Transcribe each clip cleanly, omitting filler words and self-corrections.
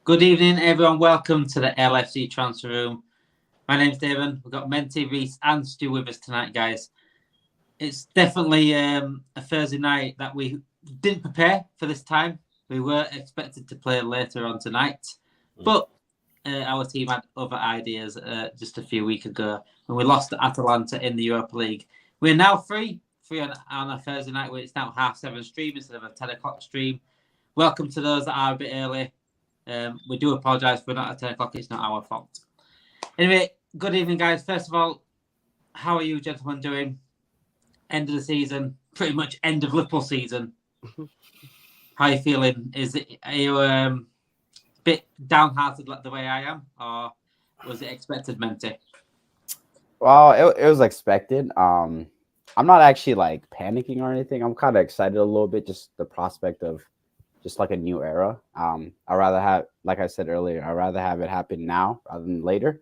Good evening, everyone. Welcome to the LFC Transfer Room. My name's David. We've got Menti, Reese, and Stu with us tonight, guys. It's definitely a Thursday night that we didn't prepare for this time. We were expected to play later on tonight, but our team had other ideas just a few weeks ago when we lost to Atalanta in the Europa League. We're now free on a Thursday night where it's now 7:30 stream instead of a 10 o'clock stream. Welcome to those that are a bit early. We do apologise for not at 10 o'clock. It's not our fault. Anyway, good evening, guys. First of all, how are you gentlemen doing? End of the season, pretty much end of Liverpool season. How are you feeling? Are you a bit downhearted like the way I am, or was it expected, Menti? Well, it was expected. I'm not actually like panicking or anything. I'm kind of excited a little bit, just the prospect of just like a new era. I'd rather have, like I said earlier, I'd rather have it happen now rather than later.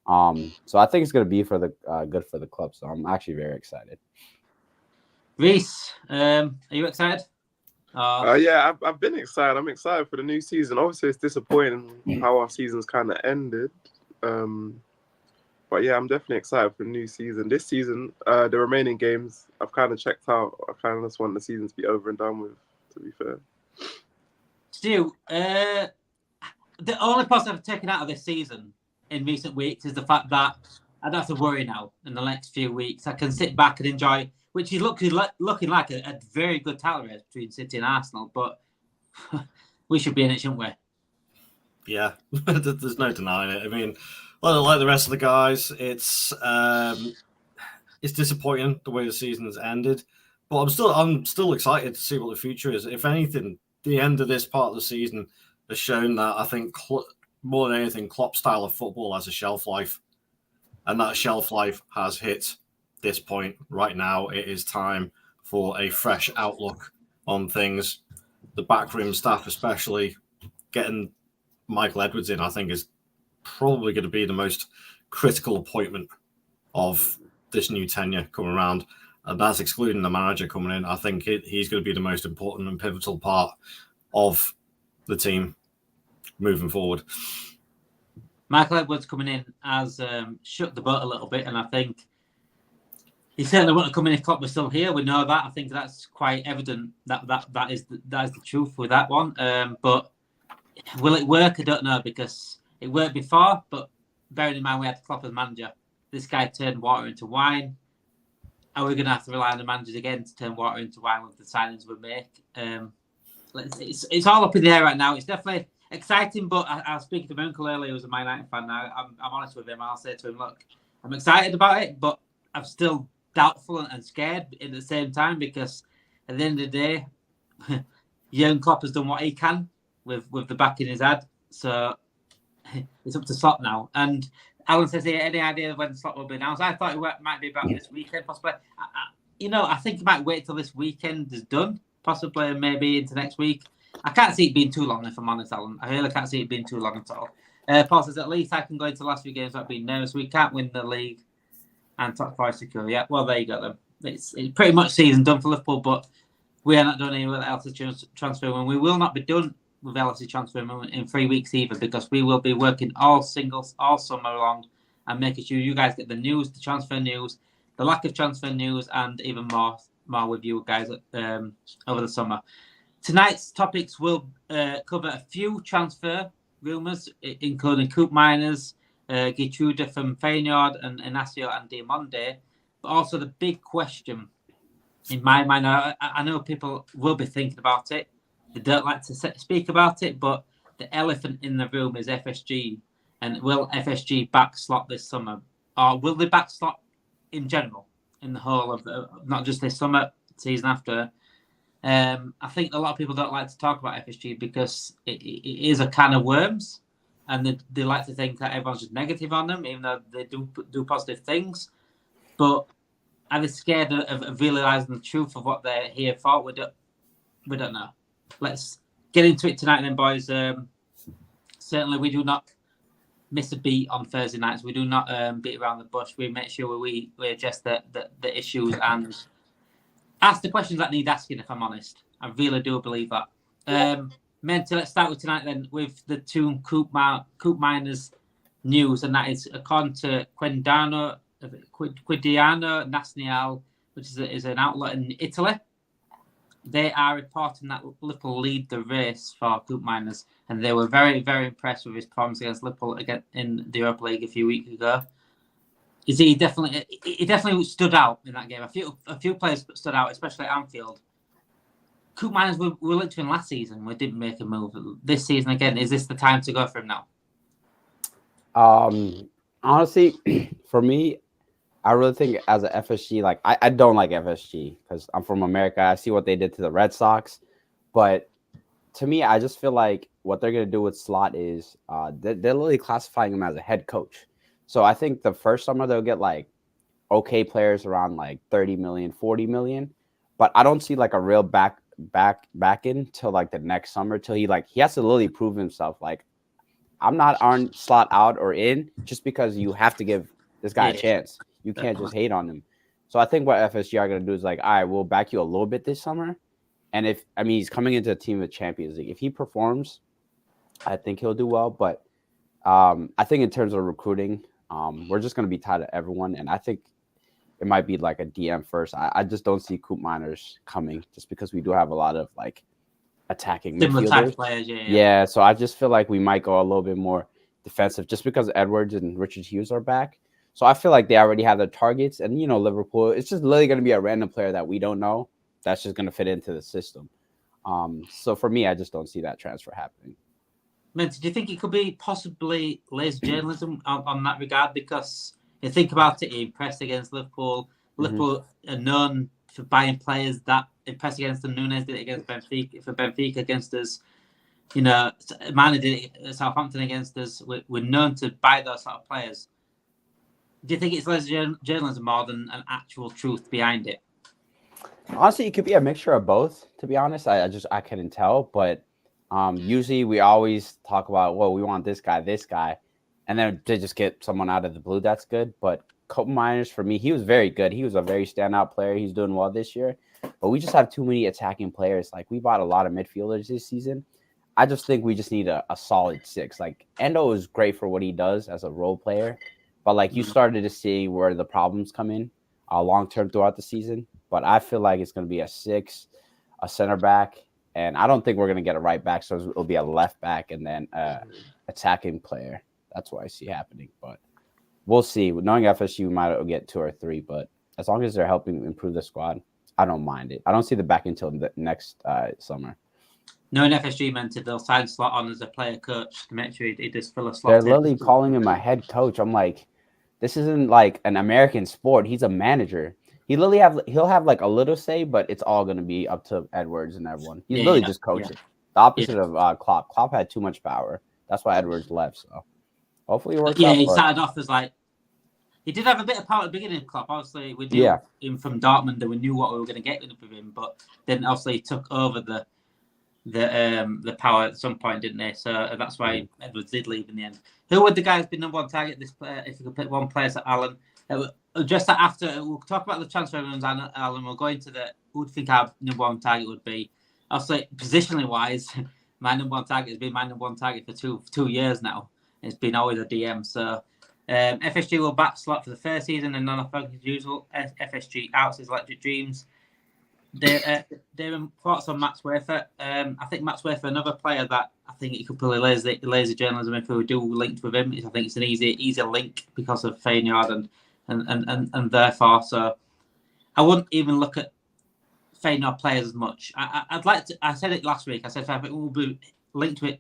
So I think it's going to be for the good for the club. So I'm actually very excited. Reese, are you excited? Yeah, I've been excited. I'm excited for the new season. Obviously, it's disappointing how our season's kind of ended. But yeah, I'm definitely excited for the new season. This season, the remaining games, I've kind of checked out. I kind of just want the season to be over and done with, to be fair. Stu, the only positive I've taken out of this season in recent weeks is the fact that I don't have to worry now in the next few weeks. I can sit back and enjoy, which is looking like a very good title race between City and Arsenal, but we should be in it, shouldn't we? Yeah, there's no denying it. I mean, like the rest of the guys, it's disappointing the way the season has ended, but I'm still excited to see what the future is. If anything, the end of this part of the season has shown that I think more than anything, Klopp's style of football has a shelf life, and that shelf life has hit this point. Right now, it is time for a fresh outlook on things. The backroom staff, especially, getting Michael Edwards in, I think, is probably going to be the most critical appointment of this new tenure coming around. And that's excluding the manager coming in. I think he's going to be the most important and pivotal part of the team moving forward. Michael Edwards coming in has shook the boat a little bit, and I think he certainly wouldn't have come in if Klopp was still here. We know that. I think that's quite evident that is the truth with that one. But will it work? I don't know, because it worked before, but bearing in mind we had Klopp as manager, this guy turned water into wine. Are we going to have to rely on the managers again to turn water into wine with the signings we make? It's all up in the air right now. It's definitely exciting, but I was speaking to my uncle earlier, who's a Man United fan now. I'm honest with him. I'll say to him, look, I'm excited about it, but I'm still doubtful and scared at the same time, because at the end of the day, Jurgen Klopp has done what he can with the back in his head. So it's up to Slot now. And Alan says here, any idea when Slot will be announced? I thought it might be about this weekend, possibly. I think he might wait till this weekend is done, possibly maybe into next week. I can't see it being too long, if I'm honest, Alan. I really can't see it being too long at all. Paul says, at least I can go into the last few games without being nervous. We can't win the league and top 5 secure. Yeah, well, there you go then. It's pretty much season done for Liverpool, but we are not doing any with LFC Transfer Room. We will not be done with LFC Transfer Room in 3 weeks either, because we will be working all summer long and making sure you guys get the news, the transfer news, the lack of transfer news, and even more with you guys over the summer. Tonight's topics will cover a few transfer rumours, including Koopmeiners, Geetruida from Feyenoord, and Inacio and Diomande. But also the big question in my mind, I know people will be thinking about it. They don't like to speak about it, but the elephant in the room is FSG. And will FSG back slot this summer? Or will they back slot in general, in the whole of not just this summer, season after? I think a lot of people don't like to talk about FSG because it is a can of worms, and they like to think that everyone's just negative on them, even though they do positive things. But are they scared of realising the truth of what they're here for? We don't know. Let's get into it tonight then, boys. Certainly we do not miss a beat on Thursday nights. We do not beat around the bush. We make sure we address the issues and ask the questions that need asking, if I'm honest. I really do believe that. Mental, let's start with tonight then with the Teun Koopmeiners news, and that is according to Quotidiano Nazionale, which is an outlet in Italy. They are reporting that Liverpool lead the race for Koopmeiners, and they were very, very impressed with his performance against Liverpool in the Europa League a few weeks ago. He definitely stood out in that game. A few players stood out, especially at Anfield. Koopmeiners we linked to him last season. We didn't make a move. This season again, is this the time to go for him now? Honestly, for me, I really think as a FSG, like I don't like FSG because I'm from America. I see what they did to the Red Sox, but to me, I just feel like what they're gonna do with Slot is they're literally classifying him as a head coach. So I think the first summer they'll get like okay players around like 30 million, 40 million, but I don't see like a real back in till like the next summer till he has to literally prove himself. Like I'm not on Slot out or in just because you have to give this guy a chance. You can't just hate on him. So I think what FSG are going to do is like, all right, we'll back you a little bit this summer. And he's coming into a team of Champions League. If he performs, I think he'll do well. But I think in terms of recruiting, we're just going to be tied to everyone. And I think it might be like a DM first. I just don't see Koopmeiners coming just because we do have a lot of like attacking similar type midfielders. Players, Yeah, so I just feel like we might go a little bit more defensive just because Edwards and Richard Hughes are back. So I feel like they already have their targets. And, Liverpool, it's just literally going to be a random player that we don't know that's just going to fit into the system. So for me, I just don't see that transfer happening. Do you think it could be possibly lazy journalism on that regard? Because you think about it, he impressed against Liverpool. Liverpool are known for buying players that impressed against them. Nunes did it against Benfica. For Benfica against us, Mane did it at Southampton against us. We're known to buy those sort of players. Do you think it's lazy journalism more than an actual truth behind it? Honestly, it could be a mixture of both. To be honest, I couldn't tell, but usually we always talk about, well, we want this guy, and then they just get someone out of the blue that's good. But Koopmeiners, for me, he was very good. He was a very standout player. He's doing well this year, but we just have too many attacking players. Like we bought a lot of midfielders this season. I just think we just need a solid six. Like Endo is great for what he does as a role player, but like you started to see where the problems come in long term throughout the season. But I feel like it's going to be a six, a center back, and I don't think we're going to get a right back. So it'll be a left back and then attacking player. That's what I see happening. But we'll see. Knowing FSU, we might get 2 or 3. But as long as they're helping improve the squad, I don't mind it. I don't see the back until the next summer. Knowing FSG meant they'll sign Slot on as a player coach to make sure he does fill a slot. They're literally calling him a head coach. I'm like, this isn't like an American sport. He's a manager. He'll have like a little say, but it's all going to be up to Edwards and everyone. He's really just coaching. The opposite of Klopp. Klopp had too much power. That's why Edwards left. So hopefully it works out. He started off as like, he did have a bit of power at the beginning of Klopp. Obviously, we knew him from Dortmund and we knew what we were going to get with him, but then obviously he took over the power at some point, didn't they? So that's why Edwards did leave in the end. Who would the guys be number one target this player? If you could pick one player, Alan. Just after we'll talk about the transfer rooms, Alan. We'll go into who would think our number one target would be. Obviously, positionally wise, my number one target has been my number one target for 2 years now. It's been always a DM. So FSG will back slot for the first season and none as usual. FSG out his electric dreams. Their thoughts on Max Wafer. I think Max Wafer, another player that I think he could pull lazy journalism if we do linked with him. I think it's an easier link because of Feyenoord and therefore. So I wouldn't even look at Feyenoord players as much. I'd like to. I said it last week. I said I think we'll be linked with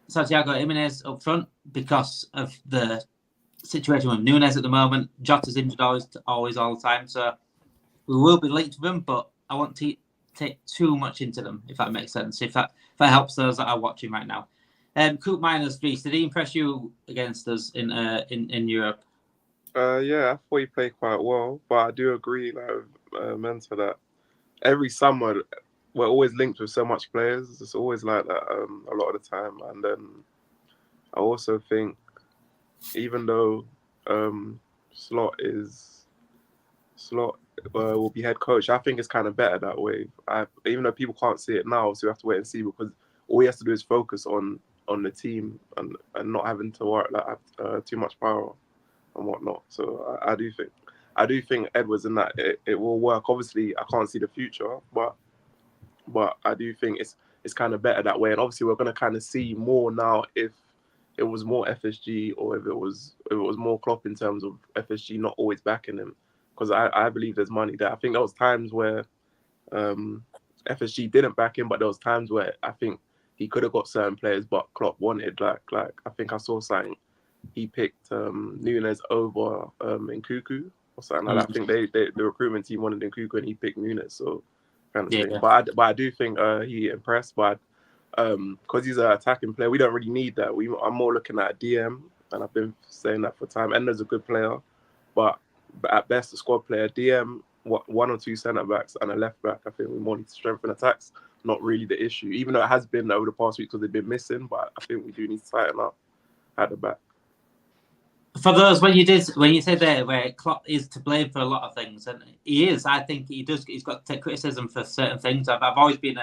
Santiago Jimenez up front because of the situation with Nunes at the moment. Jota's injured always all the time. So we will be linked with them, but I want to take too much into them, if that makes sense. If that helps those that are watching right now. Koopmeiners, Reece, did he impress you against us in Europe? Yeah, I thought he played quite well, but I do agree with Mentor that every summer we're always linked with so much players. It's always like that a lot of the time. And then I also think even though Slot will be head coach. I think it's kind of better that way. Even though people can't see it now, so we have to wait and see, because all he has to do is focus on the team and not having to work have too much power and whatnot. So I do think Edwards in that it will work. Obviously, I can't see the future, but I do think it's kind of better that way. And obviously, we're going to kind of see more now if it was more FSG or if it was more Klopp in terms of FSG not always backing him, because I believe there's money there. I think there was times where FSG didn't back him, but there was times where I think he could have got certain players, but Klopp wanted like I think I saw something. He picked Nunes over Nkunku or something like that. I think the recruitment team wanted Nkunku and he picked Nunes, so kind of thing. But I do think he impressed, but because he's an attacking player, we don't really need that. I'm more looking at a DM, and I've been saying that for time. Ender's a good player, but at best a squad player. DM, one or two centre backs and a left back. I think we more need to strengthen attacks. Not really the issue, even though it has been over the past week because they've been missing. But I think we do need to tighten up at the back. For those, when you said there where Klopp is to blame for a lot of things, and he is, I think he's got to take criticism for certain things. I've always been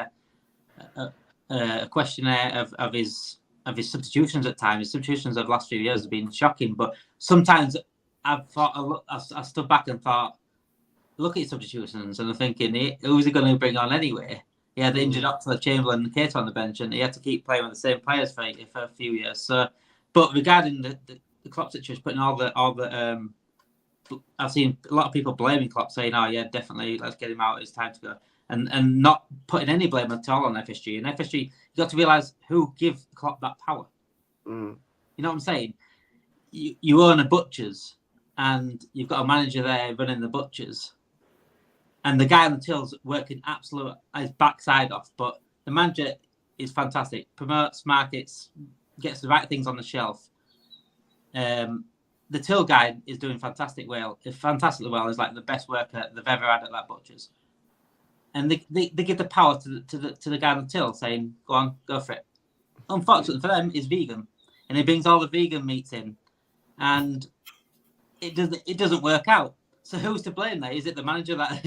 a questionnaire of his substitutions at times. His substitutions of the last few years have been shocking, but sometimes I stood back and thought, look at his substitutions, and I'm thinking, who's he going to bring on anyway? He had the injured Oxlade, Chamberlain, and Keita on the bench, and he had to keep playing with the same players for a few years. So, but regarding the Klopp situation, putting all the I've seen a lot of people blaming Klopp, saying, "Oh yeah, definitely, let's get him out. It's time to go," and not putting any blame at all on FSG. And FSG, you got to realise who give Klopp that power. You know what I'm saying? You own a butcher's, and you've got a manager there running the butcher's, and the guy on the till's working absolute his backside off. But the manager is fantastic. Promotes, markets, gets the right things on the shelf. The till guy is doing fantastically well. He's like the best worker they've ever had at that butcher's. And they give the power to the guy on the till, saying, "Go on, go for it." Unfortunately for them, he's vegan, and he brings all the vegan meats in, and it doesn't work out. So who's to blame there? Is it the manager that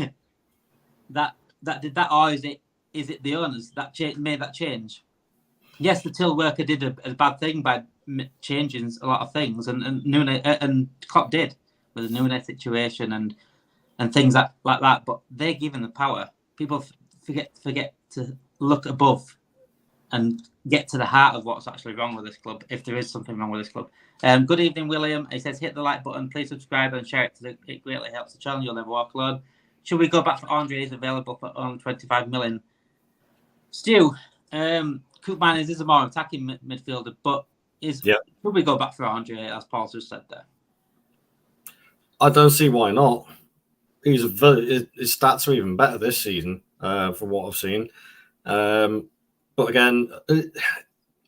did that, or is it the owners that made that change? Yes, the till worker did a bad thing by changing a lot of things, and Nunes and Klopp did with the Nunes situation and things like that. But they're given the power. People forget to look above and get to the heart of what's actually wrong with this club, if there is something wrong with this club. Good evening, William. He says, hit the like button, please subscribe and share it. It greatly helps the channel. You'll never walk alone. Should we go back for Andre? Is available for only 25 million. Stu, Koopmeiners is a more attacking midfielder, but should we go back for Andre, as Paul just said there? I don't see why not. His stats are even better this season, from what I've seen. But again,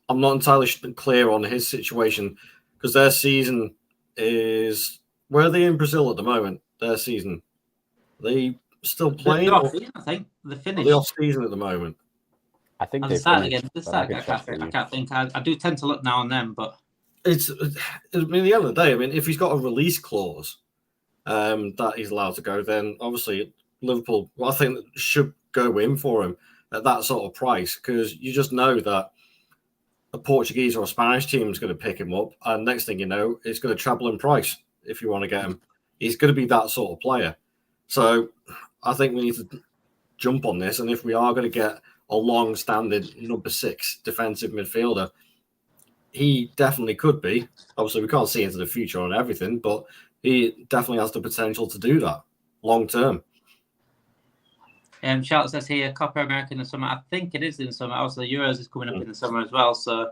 I'm not entirely clear on his situation, because their season is... Where are they in Brazil at the moment? Their season. Are they still playing? I think they're finished. Are they off season at the moment? I think they start again. I can't think. I do tend to look now and then, but it's. I mean, at the end of the day, I mean, if he's got a release clause that he's allowed to go, then obviously Liverpool, I think, should go in for him at that sort of price, because you just know that a Portuguese or a Spanish team is going to pick him up, and next thing you know, it's going to treble in price if you want to get him. He's going to be that sort of player. So I think we need to jump on this, and if we are going to get a long-standing number 6 defensive midfielder, he definitely could be. Obviously, we can't see into the future on everything, but he definitely has the potential to do that long-term. Charlotte says here, Copa America in the summer. I think it is in the summer. Also, the Euros is coming up in the summer as well. So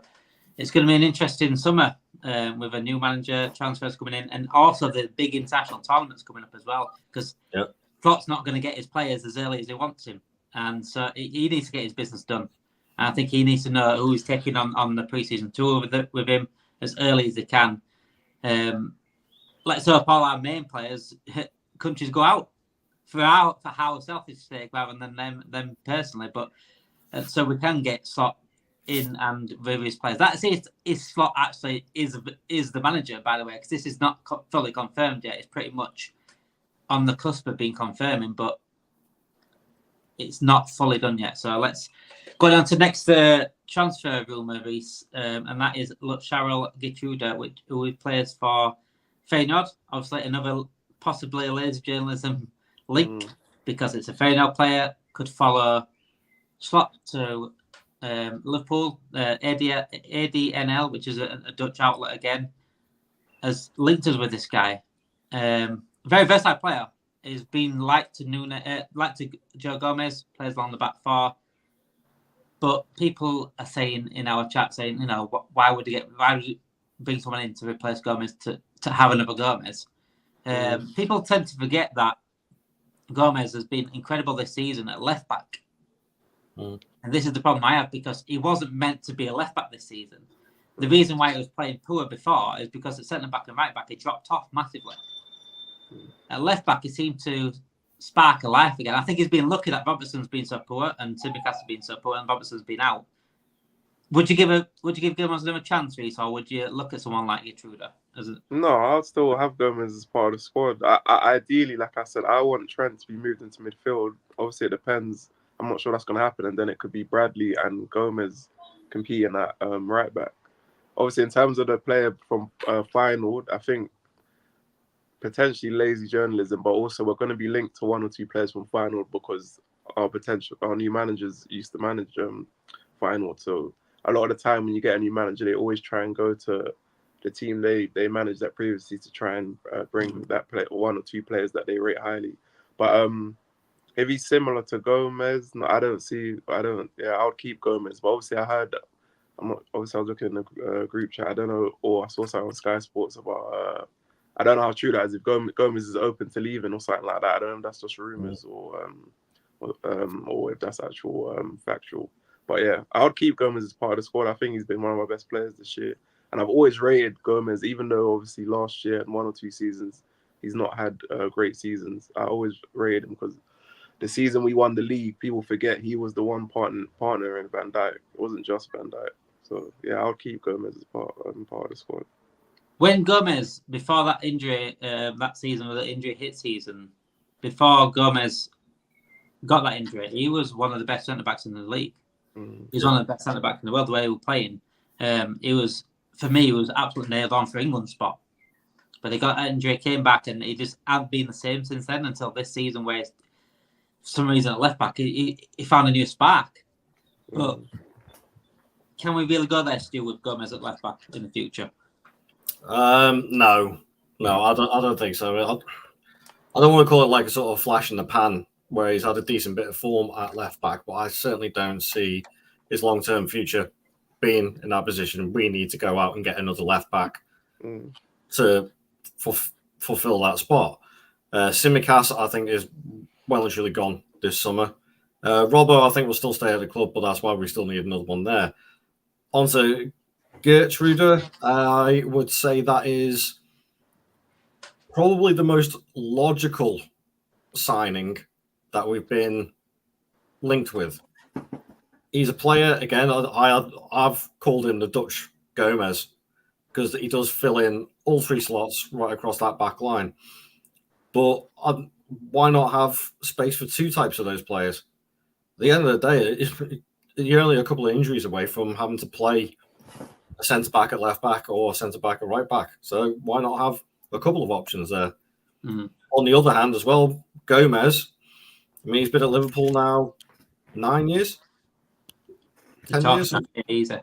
it's going to be an interesting summer with a new manager, transfers coming in, and also the big international tournaments coming up as well, because Klopp's not going to get his players as early as he wants him. And so he needs to get his business done. And I think he needs to know who he's taking on the pre-season tour with him as early as he can. Let's hope all our main players, countries go out for our selfish sake rather than them personally. But so we can get Slot in and with his players. That's it. Is Slot actually is the manager, by the way, because this is not fully confirmed yet. It's pretty much on the cusp of being confirming, but it's not fully done yet. So let's go down to next transfer rumour, Reece, and that is Lutsharel Geetruida, who plays for Feyenoord. Obviously, another possibly a lazy journalism link because it's a Feyenoord player. Could follow Slot to Liverpool. ADNL, which is a Dutch outlet again, has linked us with this guy. Very versatile player. He's been like to Joe Gomez, plays along the back four. But people are saying in our chat, why would you bring someone in to replace Gomez to have another Gomez? People tend to forget that Gomez has been incredible this season at left back. And this is the problem I have, because he wasn't meant to be a left back this season. The reason why he was playing poor before is because at centre back and right back he dropped off massively. At left back he seemed to spark a life again. I think he's been lucky that Robertson's been so poor and Tsimikas has been so poor and Robertson's been out. Would you give Gomez a chance, Reece, or would you look at someone like Geetruida? No, I'll still have Gomez as part of the squad. I ideally, like I said, I want Trent to be moved into midfield. Obviously, it depends. I'm not sure that's going to happen, and then it could be Bradley and Gomez competing at right back. Obviously, in terms of the player from Feyenoord, I think potentially lazy journalism, but also we're going to be linked to one or two players from Feyenoord because our new managers used to manage Feyenoord. So a lot of the time when you get a new manager, they always try and go to the team they managed that previously to try and bring that player, one or two players that they rate highly. But if he's similar to Gomez, no, I would keep Gomez. But obviously I heard, I was looking in the group chat, I don't know, or I saw something on Sky Sports about, I don't know how true that is, if Gomez is open to leaving or something like that. I don't know if that's just rumours or if that's actual factual. But yeah, I would keep Gomez as part of the squad. I think he's been one of my best players this year. And I've always rated Gomez, even though obviously last year and one or two seasons, he's not had great seasons. I always rated him because the season we won the league, people forget he was the one partner in Van Dijk. It wasn't just Van Dijk. So yeah, I'll keep Gomez as part of the squad. When Gomez, before that injury, that season, or the injury hit season, before Gomez got that injury, he was one of the best centre-backs in the league. He's one of the best centre-backs in the world, the way he was playing. He was absolutely nailed on for England's spot. But he got that injury, came back, and he just hadn't been the same since then until this season, where for some reason at left-back, he found a new spark. But can we really go there, Stu, with Gomez at left-back in the future? No, I don't think so. I don't want to call it like a sort of flash in the pan where he's had a decent bit of form at left back, but I certainly don't see his long-term future being in that position. We need to go out and get another left back to fulfill that spot. Tsimikas, I think, is well and truly gone this summer. Robbo, I think, will still stay at the club, but that's why we still need another one there. On to Geertruida, I would say that is probably the most logical signing that we've been linked with. He's a player, again, I've called him the Dutch Gomez because he does fill in all three slots right across that back line. But why not have space for two types of those players? At the end of the day, you're only a couple of injuries away from having to play a centre-back at left-back or a centre-back at right-back. So why not have a couple of options there? On the other hand as well, Gomez, I mean, he's been at Liverpool now 9 years? 10 years? Easy.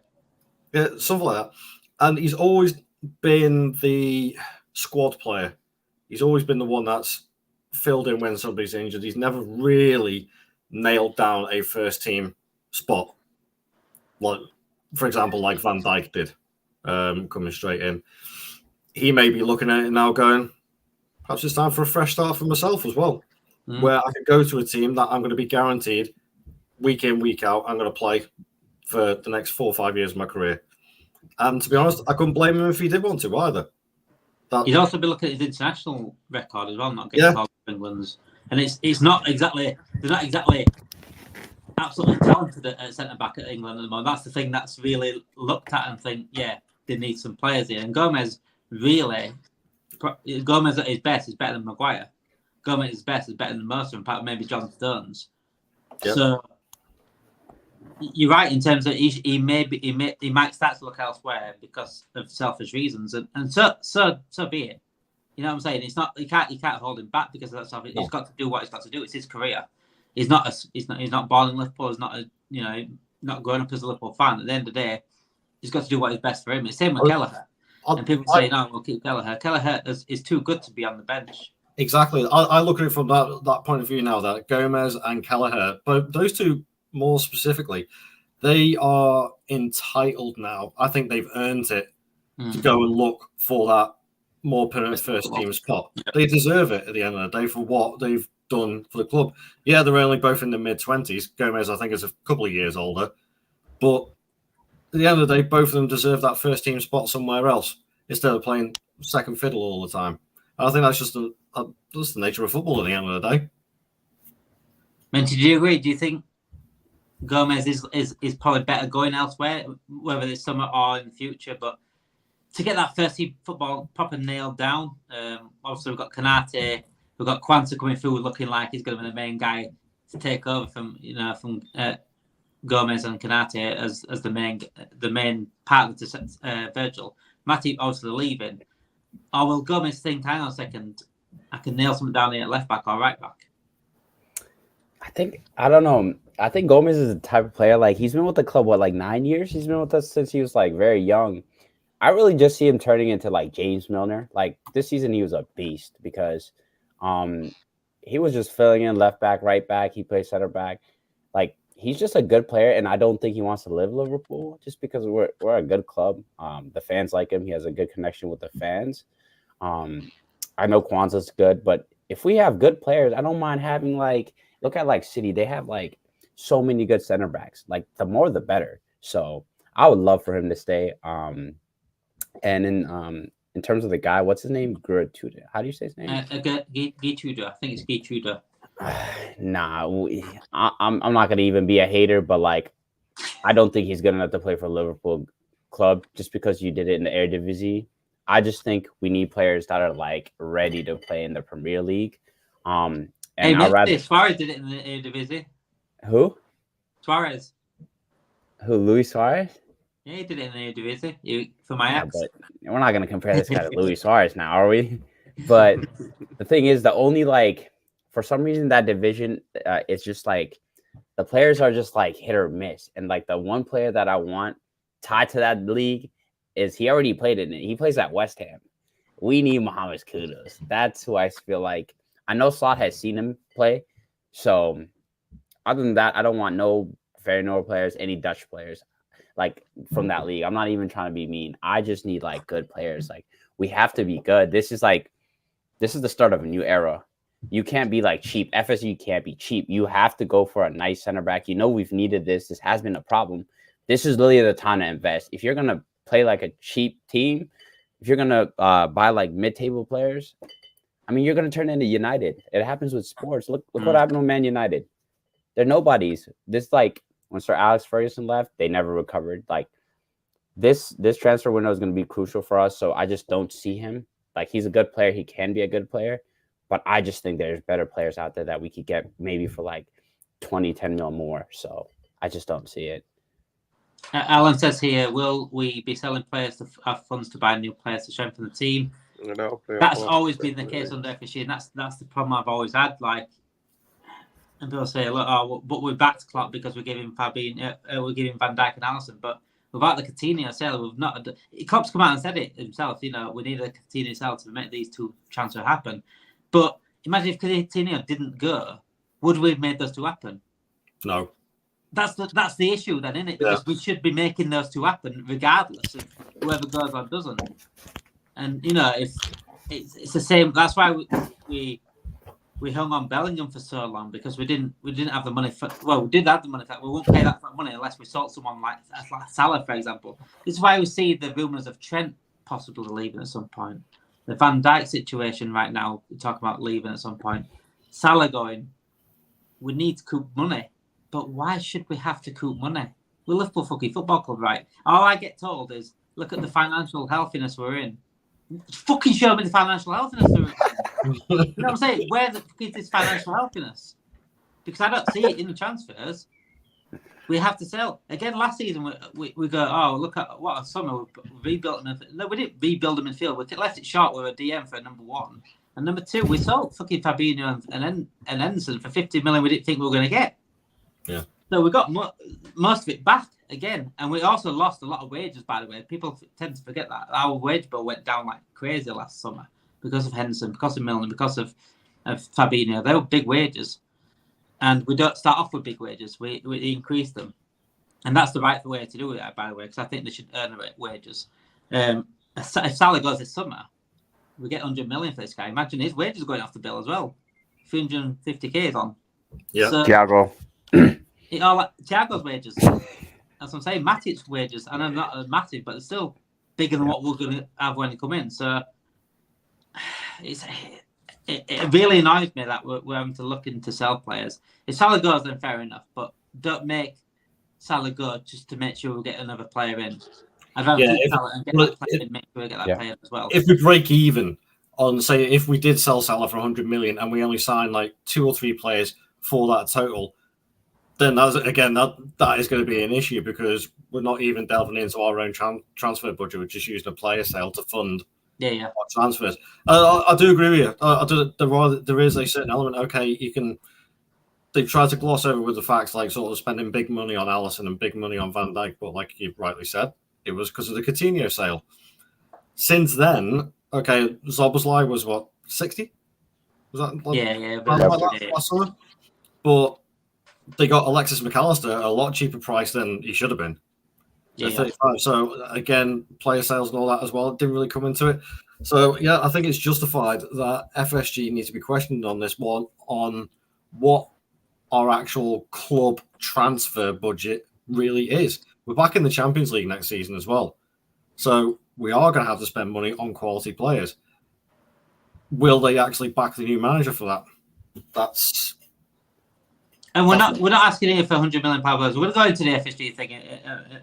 Yeah, something like that. And he's always been the squad player. He's always been the one that's filled in when somebody's injured. He's never really nailed down a first-team spot. Like, for example, like Van Dijk did, coming straight in. He may be looking at it now going, perhaps it's time for a fresh start for myself as well, where I can go to a team that I'm going to be guaranteed week in, week out, I'm going to play for the next 4 or 5 years of my career. And to be honest, I couldn't blame him if he did want to either. He's also been looking at his international record as well, not getting called for England's. And it's not exactly, they're not exactly absolutely talented at centre-back at England at the moment. That's the thing that's really looked at and think, yeah, they need some players here. And Gomez at his best is better than Maguire. Gomez is better than most of them, apart from maybe John Stones. Yep. So you're right in terms of he might start to look elsewhere because of selfish reasons, and so be it. You know what I'm saying? It's not you can't hold him back because of that stuff. He's got to do what he's got to do. It's his career. He's not born in Liverpool. He's not not growing up as a Liverpool fan. At the end of the day, he's got to do what is best for him. It's the same with Kelleher. And people say, no, we'll keep Kelleher. Kelleher is too good to be on the bench. Exactly. I look at it from that point of view now, that Gomez and Kelleher, but those two more specifically, they are entitled now. I think they've earned it to go and look for that more permanent first team spot. They deserve it at the end of the day for what they've done for the club. Yeah, they're only both in the mid-20s. Gomez, I think, is a couple of years older. But at the end of the day, both of them deserve that first team spot somewhere else instead of playing second fiddle all the time. And I think that's just the nature of football at the end of the day. Minty, do you agree? Do you think Gomez is probably better going elsewhere, whether this summer or in the future? But to get that first team football proper nailed down, obviously we've got Konate, we've got Quanta coming through looking like he's going to be the main guy to take over from Gomez and Konate as the main partner to Virgil. Matip obviously leaving. Or will Gomez think, hang on a second, I can nail something down here at left back or right back? I don't know. I think Gomez is the type of player, like, he's been with the club, 9 years? He's been with us since he was, very young. I really just see him turning into, James Milner. This season he was a beast because he was just filling in left back, right back. He plays center back. He's just a good player, and I don't think he wants to leave Liverpool just because we're a good club. The fans like him. He has a good connection with the fans. I know Kwanzaa's good, but if we have good players, I don't mind having, look at, City. They have, so many good center backs. The more, the better. So I would love for him to stay. And in terms of the guy, what's his name? Geetruida. How do you say his name? Geetruida. I think it's Geetruida. Nah, I'm not gonna even be a hater, but I don't think he's good enough to play for Liverpool club just because you did it in the Eredivisie. I just think we need players that are ready to play in the Premier League. And Suarez did it in the Eredivisie. Who? Suarez. Who? Luis Suarez? Yeah, he did it in the Eredivisie for my ex. But we're not gonna compare this guy to Luis Suarez now, are we? But the thing is, the only for some reason that division, it's just the players are just hit or miss. And the one player that I want tied to that league is he already played in it. He plays at West Ham. We need Mohamed Kudus. That's who I feel like. I know Slot has seen him play. So other than that, I don't want no Feyenoord players, any Dutch players from that league. I'm not even trying to be mean. I just need good players. We have to be good. This is the start of a new era. You can't be cheap. FSG can't be cheap. You have to go for a nice center back. We've needed this. This has been a problem. This is literally the time to invest. If you're going to play a cheap team, if you're going to buy mid-table players, you're going to turn into United. It happens with sports. Look what happened with Man United. They're nobodies. This when Sir Alex Ferguson left, they never recovered. This transfer window is going to be crucial for us. So I just don't see him. He's a good player. He can be a good player. But I just think there's better players out there that we could get maybe for 10 mil more. So I just don't see it. Alan says here, will we be selling players to have funds to buy new players to strengthen the team? That's always been the case under FSG, and that's the problem I've always had. And people say, look, but we're back to Klopp because we're giving Van Dijk and Alisson. But without the Coutinho sale, we've not. Klopp's come out and said it himself. We need a Coutinho sale to make these two transfers happen. But imagine if Coutinho didn't go, would we have made those two happen? No. That's the issue then, isn't it? Because we should be making those two happen regardless of whoever goes or doesn't. And it's the same. That's why we hung on Bellingham for so long because we didn't have the money for. Well, we did have the money for that. We won't pay that money unless we sold someone like Salah, for example. This is why we see the rumours of Trent possibly leaving at some point. The Van Dijk situation right now, we're talking about leaving at some point. Salah going, we need to coop money. But why should we have to coop money? We're Liverpool fucking football club, right? All I get told is, look at the financial healthiness we're in. Fucking show me the financial healthiness we're in. You know what I'm saying? Where the fuck is this financial helping us? Because I don't see it in the transfers. We have to sell. Again, last season, we go, oh, look at what a summer. We rebuilt them. No, we didn't rebuild them in midfield. We left it short with a DM for number 1. And number 2, we sold fucking Fabinho and Henderson for 50 million we didn't think we were going to get. Yeah. So we got most of it back again. And we also lost a lot of wages, by the way. People tend to forget that. Our wage bill went down like crazy last summer because of Henderson, because of Milner, because of Fabinho. They were big wages. And we don't start off with big wages. We increase them. And that's the right way to do it, by the way, because I think they should earn the wages. If Salah goes this summer, we get 100 million for this guy. Imagine his wages going off the bill as well. 350k is on. Yeah. So, Thiago. Thiago's wages. That's what I'm saying. Matic's wages. And I'm not massive, but it's still bigger than what we're going to have when they come in. So it really annoys me that we're having to look into sell players. If Salah goes, then fair enough. But don't make Salah go just to make sure we get another player in. I'd rather keep Salah and get that player in, make sure we get that player as well. If we break even on, say, if we did sell Salah for 100 million and we only sign like 2 or 3 players for that total, then that is going to be an issue because we're not even delving into our own transfer budget. We're just using a player sale to fund our transfers. I do agree with you. There is a certain element. Okay, they've tried to gloss over with the facts, like sort of spending big money on Alisson and big money on Van Dijk, but like you rightly said, it was because of the Coutinho sale. Since then, okay, Szoboszlai was what, 60? Was that last summer? But they got Alexis McAllister at a lot cheaper price than he should have been. So 35. So again, player sales and all that as well didn't really come into it. So yeah, I think it's justified that FSG needs to be questioned on this one, on what our actual club transfer budget really is. We're back in the Champions League next season as well. So we are going to have to spend money on quality players. Will they actually back the new manager for that? And we're not asking here for 100 million pounds. We're going to go into the FSG thing.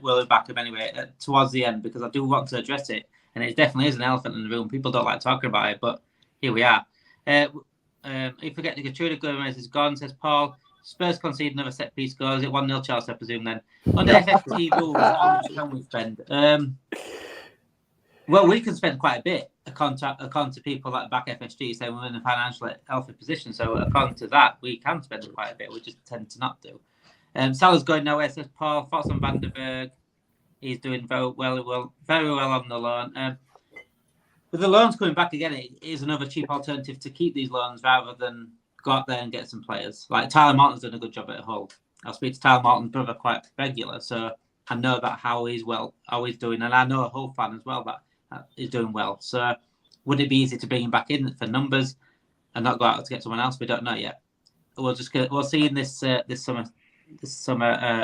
We'll back him anyway towards the end because I do want to address it, and it definitely is an elephant in the room. People don't like talking about it, but here we are. If we forget the Geetruida Gomez is gone, says Paul. Spurs concede another set piece goal. Is it 1-0 Chelsea, I presume then? Under FFP rules, how much can we spend? Well, we can spend quite a bit, according to people like back FSG saying we're in a financially healthy position. So according to that, we can spend quite a bit. We just tend to not do. Salah's going nowhere, says Paul. Thoughts on Van der Berg? He's doing very well on the loan. With the loans coming back again, it is another cheap alternative to keep these loans rather than go out there and get some players. Like Tyler Martin's done a good job at Hull. I'll speak to Tyler Martin's brother quite regular, so I know that how he's doing, and I know a Hull fan as well that is doing well. So would it be easy to bring him back in for numbers and not go out to get someone else? We don't know yet. We'll see in this summer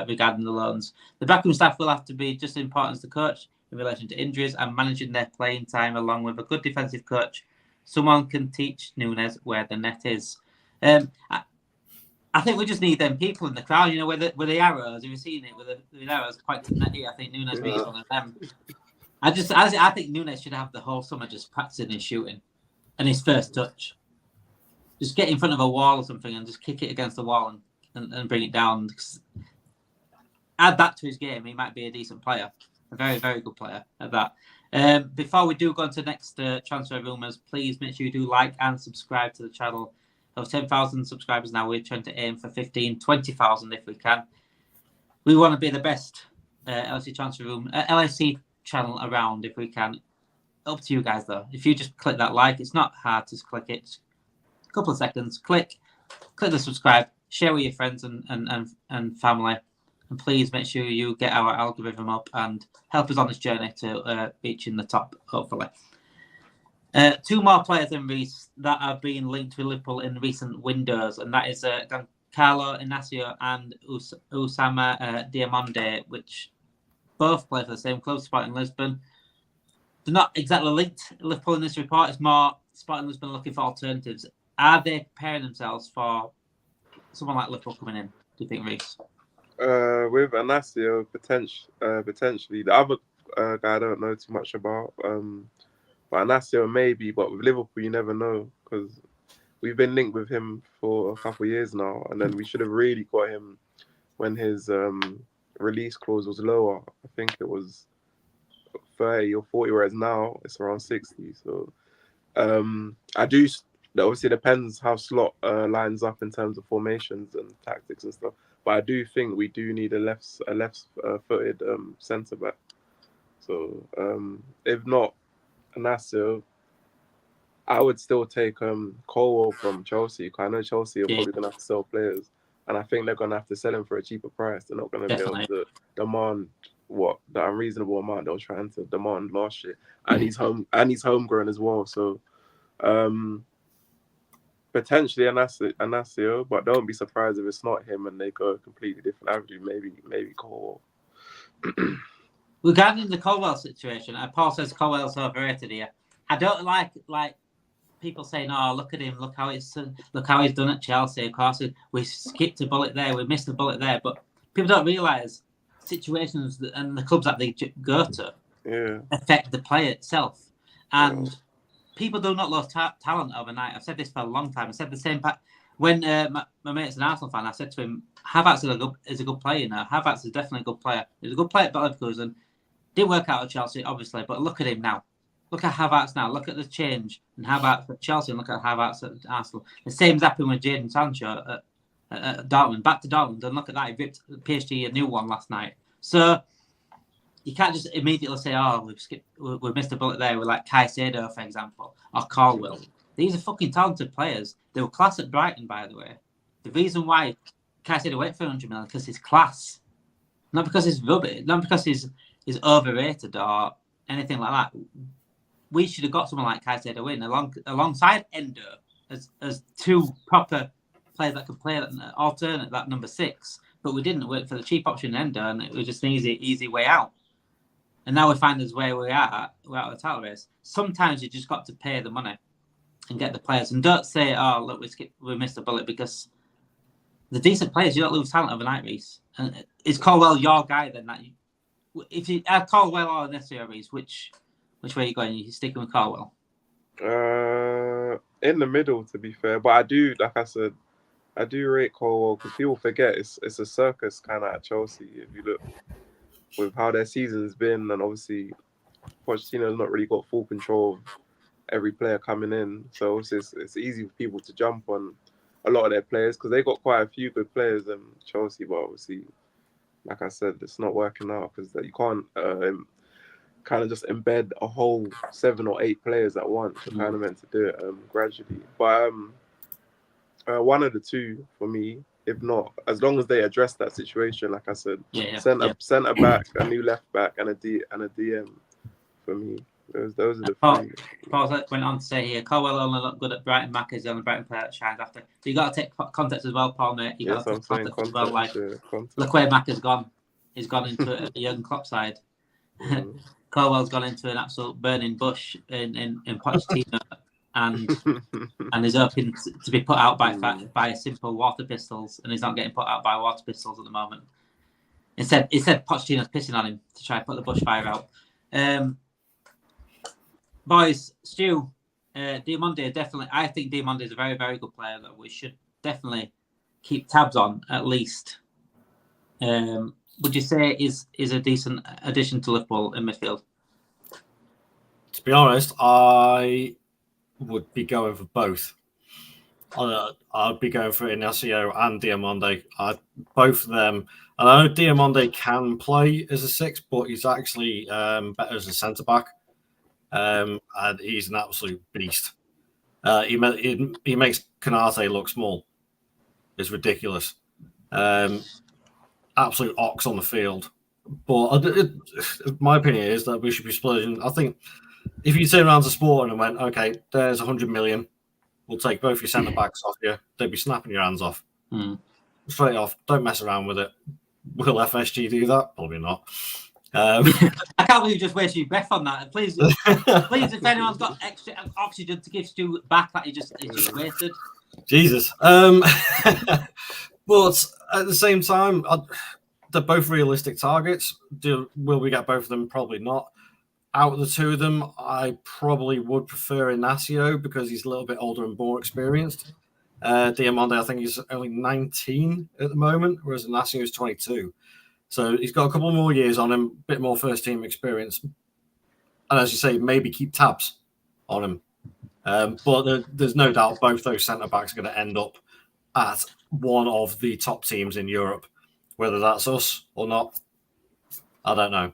regarding the loans. The backroom staff will have to be just as important as the coach in relation to injuries and managing their playing time, along with a good defensive coach. Someone can teach Nunes where the net is. I think we just need them people in the crowd, with the arrows. Have you seen it with the arrows pointing at the net? I think Nunes is one of them. I think Nunes should have the whole summer just practicing his shooting and his first touch. Just get in front of a wall or something and just kick it against the wall and bring it down. Add that to his game, he might be a decent player, a very, very good player at that. Before we do go on to the next transfer rumours, please make sure you do like and subscribe to the channel. Of 10,000 subscribers now, we're trying to aim for 15, 20,000 if we can. We want to be the best LFC Transfer Room, LFC channel around if we can. Up to you guys though. If you just click that like, it's not hard to click it. Just a couple of seconds. Click the subscribe, share with your friends and family, and please make sure you get our algorithm up and help us on this journey to reaching the top, hopefully. 2 more players in Reece that have been linked with Liverpool in recent windows, and that is Goncalo, Inacio, and Ousmane Diomande, which both play for the same club, Sporting Lisbon. They're not exactly linked to Liverpool in this report. It's more Sporting Lisbon looking for alternatives. Are they preparing themselves for someone like Liverpool coming in, do you think, Reece? With Inacio, potentially. The other guy I don't know too much about. But Inacio maybe, but with Liverpool you never know because we've been linked with him for a couple of years now, and then we should have really got him when his release clause was lower. I think it was 30 or 40, whereas now it's around 60. So I do. Obviously, it depends how Slot lines up in terms of formations and tactics and stuff. But I do think we do need a left-footed centre back. So if not Inacio, I would still take Colwell from Chelsea. Because I know Chelsea are probably going to have to sell players, and I think they're going to have to sell him for a cheaper price. They're not going to be able to demand the unreasonable amount they were trying to demand last year, and he's homegrown as well. So potentially Inacio, but don't be surprised if it's not him and they go a completely different avenue. Maybe Colwell. Regarding the Colwell situation, Paul says Colwell's overrated here. I don't like people saying, "Oh, look at him! Look how he's done at Chelsea." Of course, we skipped a bullet there, we missed a bullet there, but people don't realise situations and the clubs that they go to affect the player itself, and people do not lose talent overnight. I've said this for a long time. I said the same when my mate's an Arsenal fan. I said to him, Havertz is a good player now. Havertz is definitely a good player. He's a good player at Leverkusen. Didn't work out at Chelsea, obviously, but look at him now. Look at Havertz now. Look at the change in Havertz at Chelsea and look at Havertz at Arsenal. The same's happened with Jadon Sancho at Dortmund. Back to Dortmund and look at that. He ripped PSG a new one last night. So you can't just immediately say, "Oh, we've missed a bullet there." With like Caicedo, for example, or Colwell. These are fucking talented players. They were class at Brighton, by the way. The reason why Caicedo went for 100 million because he's class, not because he's rubbish, not because he's overrated or anything like that. We should have got someone like Caicedo in alongside Endo as two proper players that could play alternate that number 6. But we didn't wait for the cheap option Endo, and it was just an easy way out. And now we find us where we're out of the title race. Sometimes you just got to pay the money and get the players, and don't say, "Oh, look, we missed a bullet," because the decent players, you don't lose talent overnight, Reece. And is Colwell your guy then? If you add Colwell or Inacio, Reece, which way are you going? You sticking with Colwell? In the middle, to be fair, but I do, like I said, I do rate Colwell because people forget it's a circus kind of at Chelsea. If you look with how their season's been, and obviously Pochettino's not really got full control of every player coming in, so it's easy for people to jump on a lot of their players because they got quite a few good players in Chelsea, but obviously, like I said, it's not working out because you can't kind of just embed a whole 7 or 8 players at once. You're kind of meant to do it gradually. But one of the two for me, if not, as long as they address that situation, like I said, centre back, a new left back, and a DM for me. Those are the three. Paul went on to say here, Colwell only looked good at Brighton. Mac is the only Brighton player that shines after. So you got to take context as well, Paul, mate. You got to take context as well. Like, look where Mac has gone. He's gone into a Jurgen Klopp side. Colwell's gone into an absolute burning bush in Pochettino, and is hoping to be put out by simple water pistols, and he's not getting put out by water pistols at the moment. Instead Pochettino's pissing on him to try and put the bushfire out. Boys, Stu, Diomande definitely. I think Diomande is a very, very good player that we should definitely keep tabs on at least. Would you say is a decent addition to Liverpool in midfield? To be honest, I would be going for both. I'd be going for Inacio and Diomande. Both of them. And I know Diomande can play as a 6, but he's actually better as a centre back. And he's an absolute beast. He makes Konate look small. It's ridiculous. Absolute ox on the field. But my opinion is that we should be splurging. I think if you turn around to Sport and went, okay, there's 100 million, we'll take both your centre backs off you, they'd be snapping your hands off. Straight off. Don't mess around with it. Will FSG do that? Probably not. I can't believe you just wasted your breath on that. Please, if anyone's got extra oxygen to give Stu back, that he just wasted. Jesus. But at the same time, they're both realistic targets. Will we get both of them? Probably not. out of the two of them, I probably would prefer Inacio because he's a little bit older and more experienced. Diomande, I think he's only 19 at the moment, whereas Inacio is 22. So he's got a couple more years on him, a bit more first team experience. And as you say, maybe keep tabs on him. But there's no doubt both those centre-backs are going to end up at one of the top teams in Europe. Whether that's us or not, I don't know.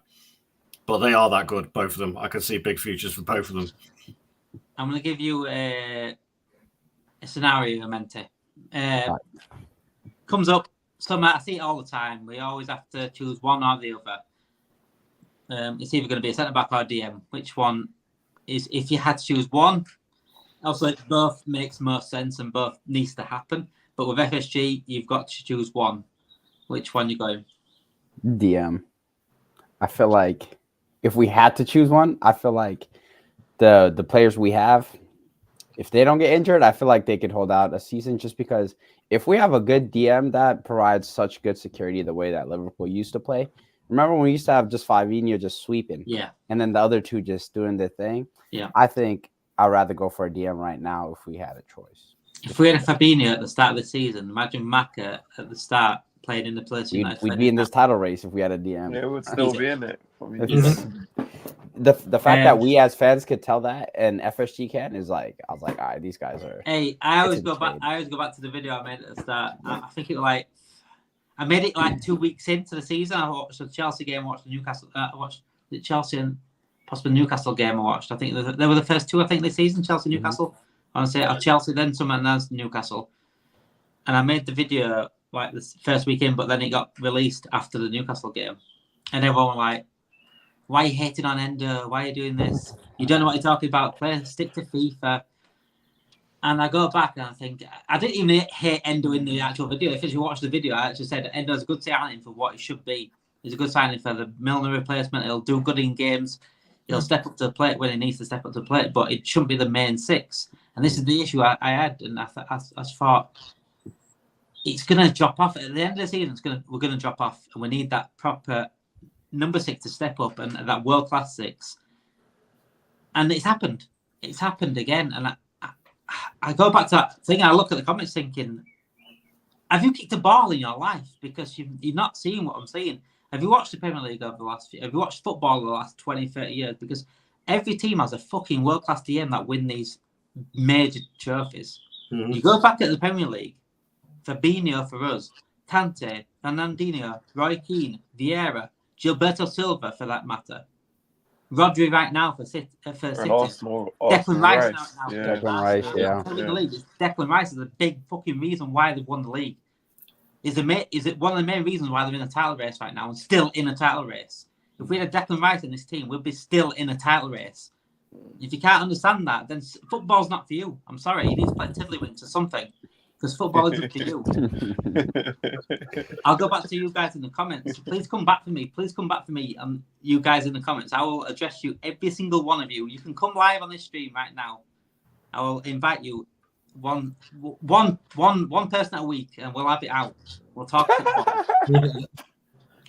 But they are that good, both of them. I can see big futures for both of them. I'm going to give you a scenario, Mente. Comes up, I see it all the time. We always have to choose one or the other. It's either going to be a centre-back or a DM. Which one is, if you had to choose one, obviously both makes most sense and both needs to happen. But with FSG, you've got to choose one. Which one you going? DM. I feel like if we had to choose one, I feel like the players we have, if they don't get injured, I feel like they could hold out a season, just because if we have a good DM that provides such good security the way that Liverpool used to play. Remember when we used to have just Fabinho just sweeping? Yeah. And then the other two just doing their thing? Yeah. I think I'd rather go for a DM right now if we had a choice. If we had a Fabinho at the start of the season, imagine Maka at the start playing in the place. We'd be in this title race if we had a DM. Yeah, we would still be in it. The fact that we as fans could tell that and FSG can is like, I was like, all right, these guys are. Hey, I always go back to the video I made at the start. I think it was like, I made it like 2 weeks into the season. I watched the Chelsea game, watched the Newcastle, watched the Chelsea and possibly Newcastle game I watched. I think they were the first two, I think, this season, Chelsea, Newcastle. I want to say Chelsea, then someone else, Newcastle. And I made the video like the first weekend, but then it got released after the Newcastle game. And everyone was like, why are you hating on Endo? Why are you doing this? You don't know what you're talking about. Stick to FIFA. And I go back and I think, I didn't even hate Endo in the actual video. If you watch the video, I actually said Endo's a good signing for what he should be. He's a good signing for the Milner replacement. He'll do good in games. He'll step up to the plate when he needs to step up to the plate, but it shouldn't be the main six. And this is the issue I had. And I thought, it's going to drop off. At the end of the season, we're going to drop off. And we need that proper number 6 to step up, and that world-class 6. And it's happened. It's happened again. And I go back to that thing. I look at the comments thinking, have you kicked a ball in your life? Because you're not seeing what I'm seeing. Have you watched the Premier League over the last few? Have you watched football over the last 20, 30 years? Because every team has a fucking world-class DM that win these major trophies. Mm-hmm. You go back at the Premier League, Fabinho for us, Kante, Fernandinho, Roy Keane, Vieira, Gilberto Silva for that matter, Rodri right now for City. Arsenal, Declan Rice now. Yeah. Declan Rice, yeah. The league. Declan Rice is a big fucking reason why they've won the league. Is it one of the main reasons why they're in a title race right now and still in a title race? If we had Declan Rice in this team, we'd be still in a title race. If you can't understand that, then football's not for you. I'm sorry, you need to play Tiddlywinks or something, because football isn't for you. I'll go back to you guys in the comments. Please come back for me. Please come back for me, you guys in the comments. I will address you, every single one of you. You can come live on this stream right now. I will invite you. One person a week, and we'll have it out. We'll talk football.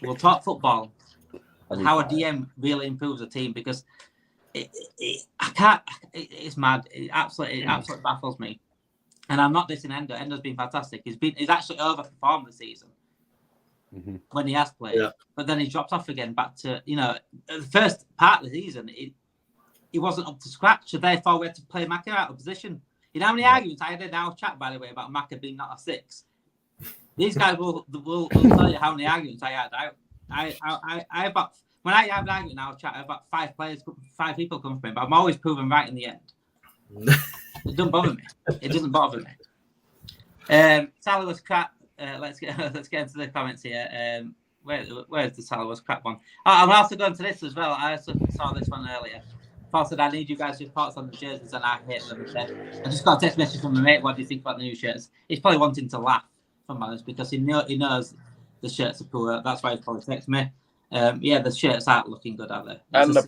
We'll talk football and how a DM really improves a team, because I can't. It's mad. It absolutely baffles me. And I'm not dissing Endo. Endo's been fantastic. He's actually overperformed the season when he has played, but then he dropped off again back to the first part of the season. He wasn't up to scratch, so therefore we had to play Maka out of position. You know how many arguments I had in our chat, by the way, about Maka being not a 6? These guys will tell you how many arguments I had. I about, when I have an argument in our chat, I have about 5 people come from me, but I'm always proven right in the end. It doesn't bother me. It doesn't bother me. Salah was crap. Let's get into the comments here. Where's the Salah was crap one? Oh, I'm also going to this as well. I also saw this one earlier. Paul said, I need you guys' thoughts on the jerseys, and I hate them. I just got a text message from my mate. What do you think about the new shirts? He's probably wanting to laugh, if I'm honest, because he knows the shirts are poor. That's why he's probably texted me. The shirts aren't looking good, are they? And the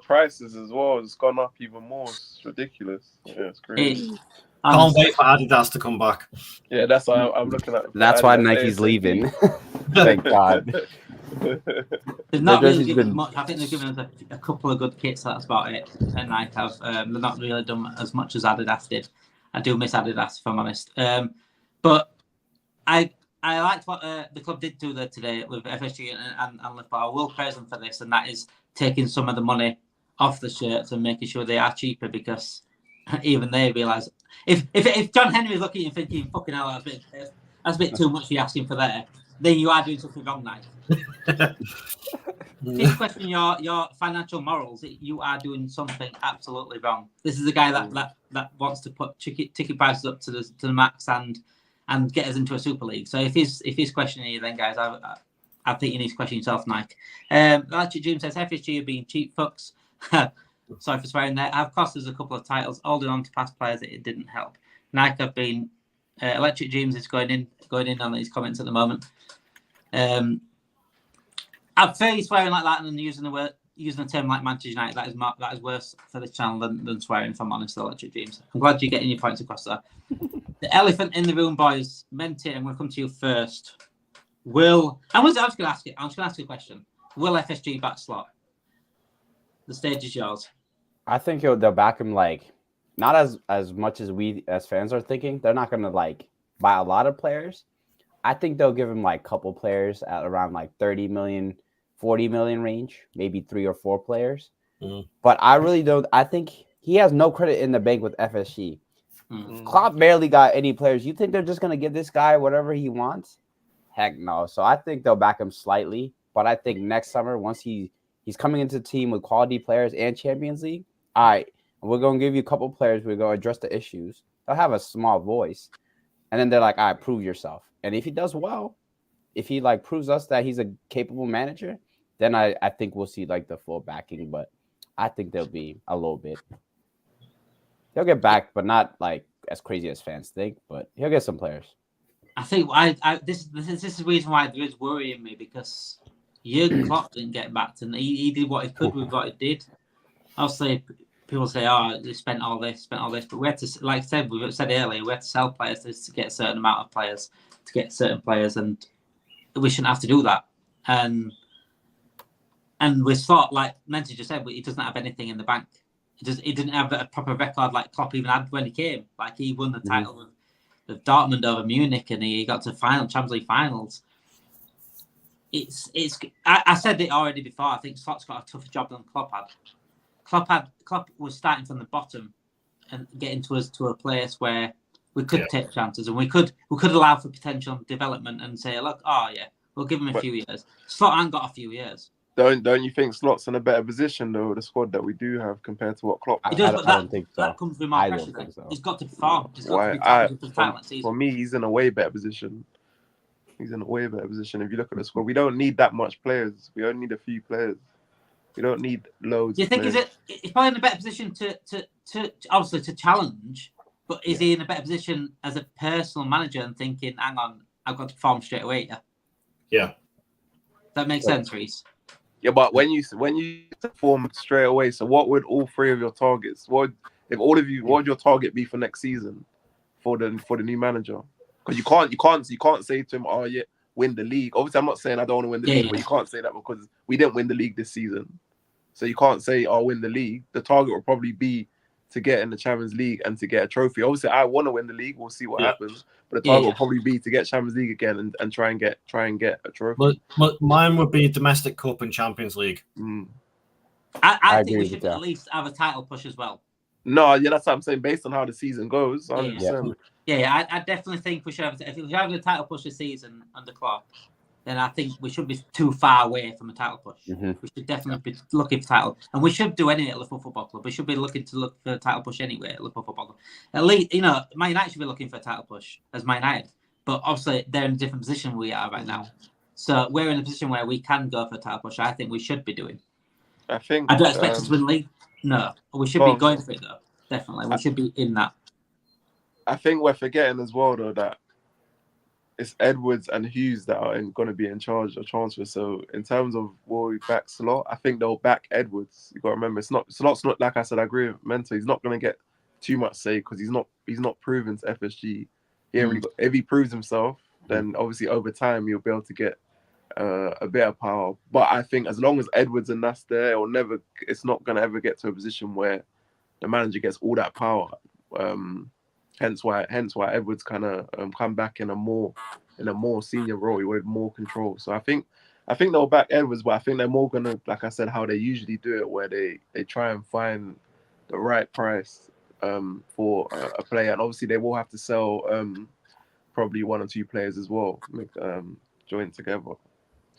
prices as well has gone up even more. It's ridiculous. Yeah, it's crazy. Can't wait for Adidas to come back. Yeah, that's why I'm looking at. That's why Nike's leaving. Thank God. They've not Their really jersey's given us been- much. I think they've given us a couple of good kits. That's about it. And Nike have. They've not really done as much as Adidas did. I do miss Adidas, if I'm honest. But I liked what the club did do there today with FSG and Liverpool. I will praise them for this, and that is taking some of the money off the shirts and making sure they are cheaper, because even they realise if John Henry is looking and thinking, fucking hell, that's a bit too much you're asking for there, then you are doing something wrong, Nike. If you question your financial morals, you are doing something absolutely wrong. This is a guy that wants to put ticket prices up to the max and get us into a Super League. So if he's questioning you, then guys, I think you need to question yourself, Nike. Electric Dream says FSG are being cheap fucks. Sorry for swearing there. Have cost us a couple of titles, holding on to past players. It didn't help. Nike have been. Electric Dreams is going in on these comments at the moment. I'm fairly swearing like that and using a term like Manchester United. That is worse for this channel than swearing, if I'm honest. Electric Dreams. I'm glad you're getting your points across there. The elephant in the room, boys. Menti, I'm going to come to you first. I was going to ask you a question. Will FSG back slot? The stage is yours. I think they'll back him, like, not as much as we as fans are thinking. They're not going to like buy a lot of players. I think they'll give him like a couple players at around like 30 million, 40 million range, maybe 3 or 4 players. But I really don't. I think he has no credit in the bank with FSG. Klopp barely got any players. You think they're just going to give this guy whatever he wants? Heck no. So I think they'll back him slightly. But I think next summer, once he's coming into the team with quality players and Champions League, all right, we're going to give you a couple players. We're going to address the issues. They'll have a small voice. And then they're like, all right, prove yourself. And if he does well, if he like proves us that he's a capable manager, then I think we'll see like the full backing. But I think there'll be a little bit. He'll get back, but not like as crazy as fans think. But he'll get some players. I think this is the reason why there is worrying me, because Jurgen Klopp didn't get backed, and he did what he could with what he did. Obviously, people say, "Oh, they spent all this," but we had to, like I said, we said earlier, we had to sell players to get a certain amount of players, and we shouldn't have to do that. And we thought, like Menti just said, he doesn't have anything in the bank. He didn't have a proper record like Klopp even had when he came. Like, he won the title of Dortmund over Munich, and he got to Champions League finals. I said it already before. I think Slot's got a tougher job than Klopp had. Klopp was starting from the bottom and getting to us to a place where we could take chances, and we could allow for potential development and say, look, we'll give him a few years. Slot ain't got a few years. Don't you think Slot's in a better position though, with the squad that we do have compared to what Klopp has? He does, but I don't think so. that comes with more pressure. So. He's got to perform. He's got to be talented for the title next season. For me, he's in a way better position. If you look at the squad, we don't need that much players. We only need a few players. We don't need loads. Do you think he's probably in a better position to obviously to challenge, but is he in a better position as a personal manager and thinking, hang on, I've got to perform straight away? Yeah. That makes sense, Reese. Yeah, but when you perform straight away, so what would all 3 of your targets? What would your target be for next season for the new manager? Because you can't say to him, oh yeah, win the league. Obviously, I'm not saying I don't want to win the league, but you can't say that because we didn't win the league this season. So you can't say, oh, win the league. The target will probably be to get in the Champions League and to get a trophy. Obviously, I want to win the league. We'll see what happens. But the target will probably be to get Champions League again and try and get a trophy. But mine would be domestic cup and Champions League. I think we should at least have a title push as well. No, that's what I'm saying. Based on how the season goes, 100%. Yeah, I definitely think we should have. If we have a title push this season under Klopp, then I think we shouldn't be too far away from a title push. We should definitely be looking for title, and we should do anything at Liverpool Football Club. We should be looking for a title push anyway at Liverpool Football Club. At least, Man United should be looking for a title push as Man United, but obviously they're in a different position we are right now. So we're in a position where we can go for a title push. I think we should be doing. I think I don't expect us to win the league. No, we should be going for it though. Definitely, we should be in that. I think we're forgetting as well though that it's Edwards and Hughes that are going to be in charge of transfer. So in terms of will we back Slot, I think they'll back Edwards. You got to remember, Slot's not, like I said, I agree with Mento. He's not going to get too much say because he's not proven to FSG. If he proves himself, then obviously over time you'll be able to get a bit of power. But I think as long as Edwards and that's there, it's not gonna ever get to a position where the manager gets all that power. Hence why Edwards kind of come back in a more senior role with more control. So I think they'll back Edwards, but I think they're more gonna, like I said, how they usually do it, where they try and find the right price for a player, and obviously they will have to sell probably one or two players as well, join together.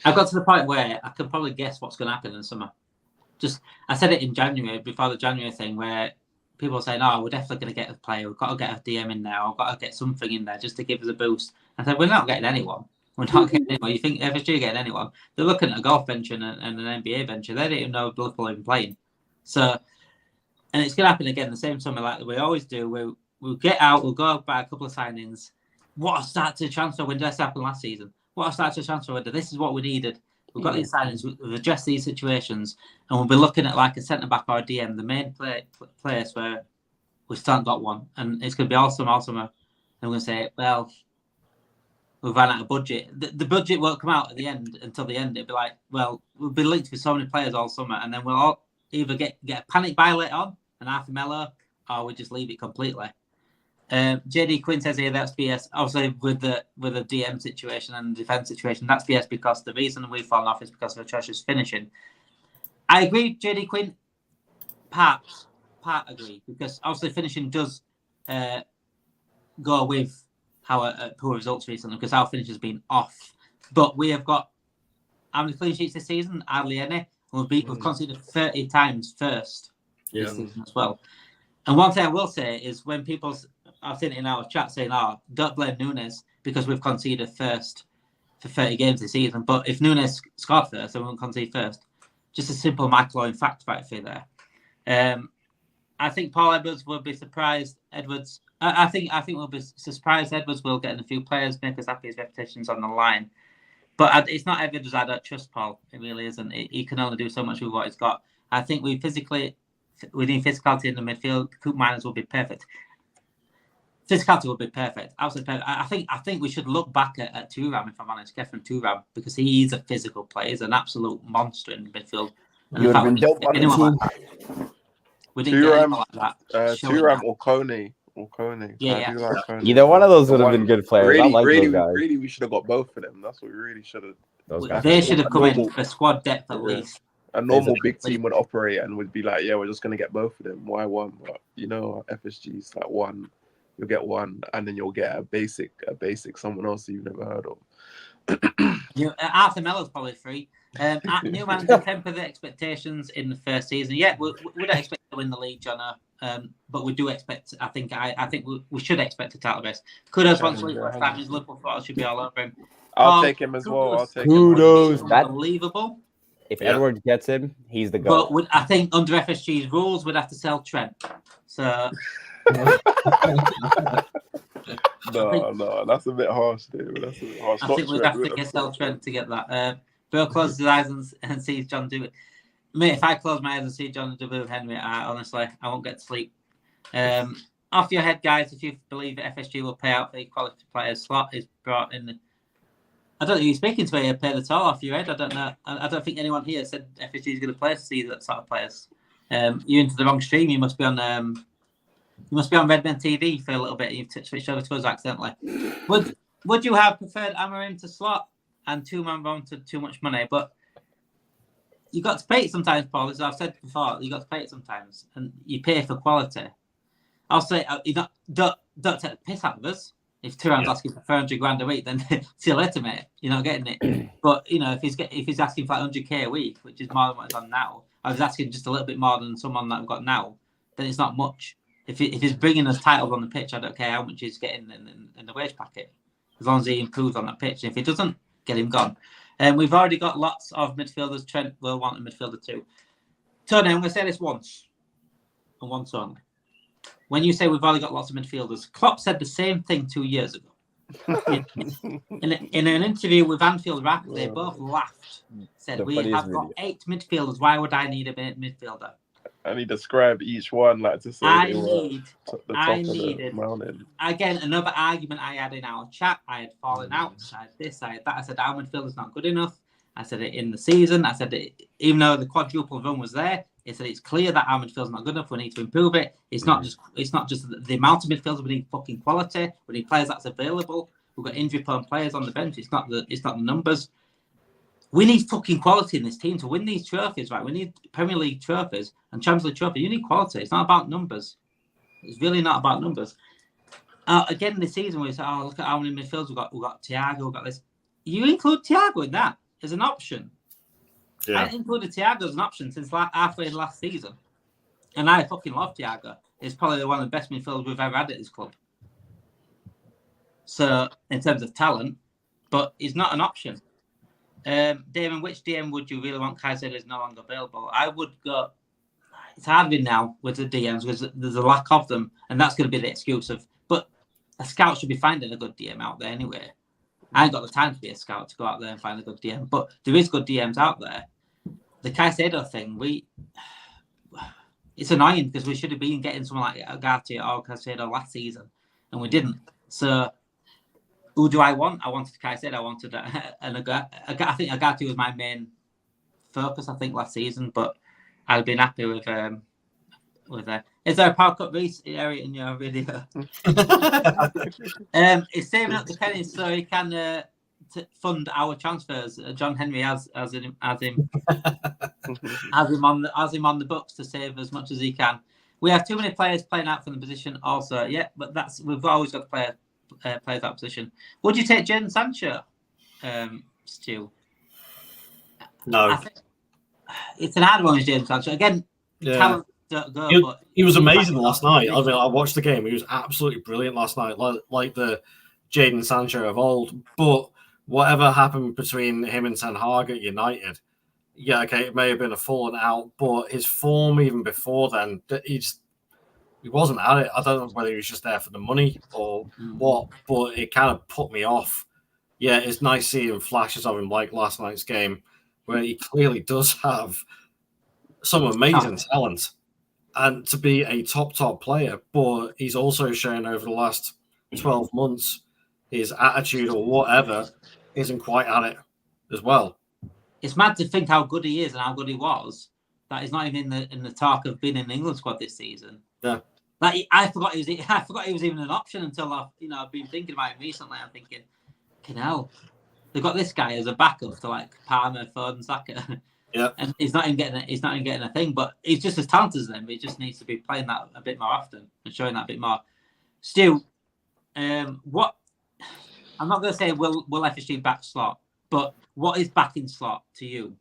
I got to the point where I could probably guess what's going to happen in the summer. I said it in January, before the January thing, where people were saying, "Oh, we're definitely going to get a player. We've got to get a DM in there. We've got to get something in there just to give us a boost." I said, "We're not getting anyone. We're not getting anyone. You think FSG are getting anyone? They're looking at a golf venture and an NBA venture. They don't even know Liverpool even playing." So, and it's going to happen again the same summer like we always do. We'll get out. We'll go buy a couple of signings. What a start to the transfer window. This happened last season. What a start to the transfer window. This is what we needed. We've got these signings. We've addressed these situations, and we'll be looking at like a centre back or a DM, the main place where we still haven't got one, and it's going to be all summer. And we're going to say, well, we've run out of budget. The budget won't come out at the end until the end. It'll be like, well, we'll be linked with so many players all summer, and then we'll all either get a panic buy later on and half a mellow, or we just leave it completely. JD Quinn says here that's BS. Obviously, with the DM situation and the defence situation, that's BS because the reason we've fallen off is because of atrocious finishing. I agree, JD Quinn. Part agree, because obviously finishing does go with our poor results recently, because our finish has been off. But we have got how many clean sheets this season? Hardly any. We've conceded 30 times first this season as well. And one thing I will say is when I've seen it in our chat saying, "Oh, don't blame Nunes because we've conceded first for 30 games this season." But if Nunes scored first, then we won't concede first. Just a simple Michael fact right for there. I think Paul Edwards will be surprised. I think we'll be surprised. Edwards will get in a few players, make us happy. His reputation's on the line. But it's not Edwards I don't trust, Paul. It really isn't. He can only do so much with what he's got. I think we need physicality in the midfield. Koopmeiners will be perfect. Physicality will be perfect. Absolutely perfect. I think we should look back at Thuram, if I'm honest, Kefren Thuram, because he is a physical player. He's an absolute monster in the midfield. And You would have been dope on the team. We didn't get anyone like that. Thuram or Kone. Yeah. Like Kone. Either one of those would have been good players. Really, I like those guys. Really, we should have got both of them. That's what we really should have. Those guys. They should have come in for squad depth at least. A normal big team would operate and would be like, yeah, we're just going to get both of them. Why one? But, FSG's like one. You'll get one, and then you'll get a basic someone else you've never heard of. Arthur Mello's probably free. New manager temper the expectations in the first season. Yeah, we don't expect to win the league, John. But we do expect. I think we should expect a title race. Kudos once we first time his Liverpool photo should be all over him. I'll take him as well. Kudos. Unbelievable. If Edwards gets him, he's the goal. But I think under FSG's rules, we'd have to sell Trent. So. No, that's a bit harsh, dude. That's a bit harsh. I think we'd have to sell Trent to get that. Bill closes his eyes and sees John do it. Mate, if I close my eyes and see John do it with Henry, I won't get to sleep. Off your head, guys, if you believe that FSG will pay out for quality players, Slot is brought in. I don't know who you're speaking to here, paid at all off your head. I don't know. I don't think anyone here said FSG is going to play to see that sort of players. You're into the wrong stream. You must be on Redmen TV for a little bit. You've switched over to us accidentally. Would you have preferred Amorim to Slot and Thuram wanted too much money? But you got to pay it sometimes, Paul. As I've said before, you got to pay it sometimes, and you pay for quality. I'll say don't take the piss out of us. If Thuram's asking for 400 grand a week, then see you later, mate. You're not getting it. But if he's asking for like 100k a week, which is more than what it's on now, I was asking just a little bit more than someone that I've got now. Then it's not much. If he's bringing us titles on the pitch, I don't care how much he's getting in the wage packet, as long as he improves on that pitch. And if he doesn't, get him gone. And we've already got lots of midfielders. Trent will want a midfielder too. Tony, I'm going to say this once, and once only. When you say we've already got lots of midfielders, Klopp said the same thing 2 years ago. in an interview with Anfield Rap, they both laughed. Said, we have got 8 midfielders. Why would I need a midfielder? And he described each one like to say I they were need, the top I of the needed, mountain. again, another argument I had in our chat. I had fallen out. I had this, I had that. I said our midfielder's not good enough. I said it in the season. I said it, even though the quadruple run was there, I said it's clear that our midfield's not good enough. We need to improve it. It's not just the amount of midfielders. We need fucking quality. We need players that's available. We've got injury-prone players on the bench. It's not the numbers. We need fucking quality in this team to win these trophies, right? We need Premier League trophies and Champions League trophies. You need quality. It's not about numbers. It's really not about numbers. Again, this season we say, "Oh, look at how many midfielders we've got. We've got Thiago. We've got this." You include Thiago in that as an option. Yeah. I included Thiago as an option since halfway last season, and I fucking love Thiago. He's probably one of the best midfielders we've ever had at this club. So, in terms of talent, but he's not an option. Damon, which DM would you really want? Caicedo is no longer available. I would go. It's hard now with the DMs because there's a lack of them, and that's going to be the excuse of. But a scout should be finding a good DM out there anyway. I ain't got the time to be a scout to go out there and find a good DM, but there is good DMs out there. The Caicedo thing, it's annoying because we should have been getting someone like Agati or Caicedo last season, and we didn't. So. Who do I want? I wanted Caicedo. I wanted I think Agati was my main focus. I think last season, but I've been happy with. Is there a Power Cup race area in your video? He's saving up the pennies so he can to fund our transfers. John Henry has him on the books to save as much as he can. We have too many players playing out from the position. Also, yeah, but we've always got players that position. Would you take Jadon Sancho, Stu? No. I think it's an hard one with Jadon Sancho. Again, talent don't go, but he was amazing last night. I mean, I watched the game. He was absolutely brilliant last night, like the Jadon Sancho of old. But whatever happened between him and Ten Hag at United, yeah, okay, it may have been a falling out, but his form even before then, he wasn't at it. I don't know whether he was just there for the money or what, but it kind of put me off. Yeah, it's nice seeing flashes of him like last night's game, where he clearly does have some amazing talent and to be a top player, but he's also shown over the last 12 months his attitude or whatever isn't quite at it as well. It's mad to think how good he is and how good he was, that he's not even in the talk of being in the England squad this season. Yeah. Like I forgot he was even an option until I've been thinking about it recently. I'm thinking, hell, they've got this guy as a backup to like Palmer, Foden, Saka. Yeah, and he's not even getting a thing, but he's just as talented as them. He just needs to be playing that a bit more often and showing that a bit more. Stu, what? I'm not going to say will FSG back slot, but what is backing slot to you?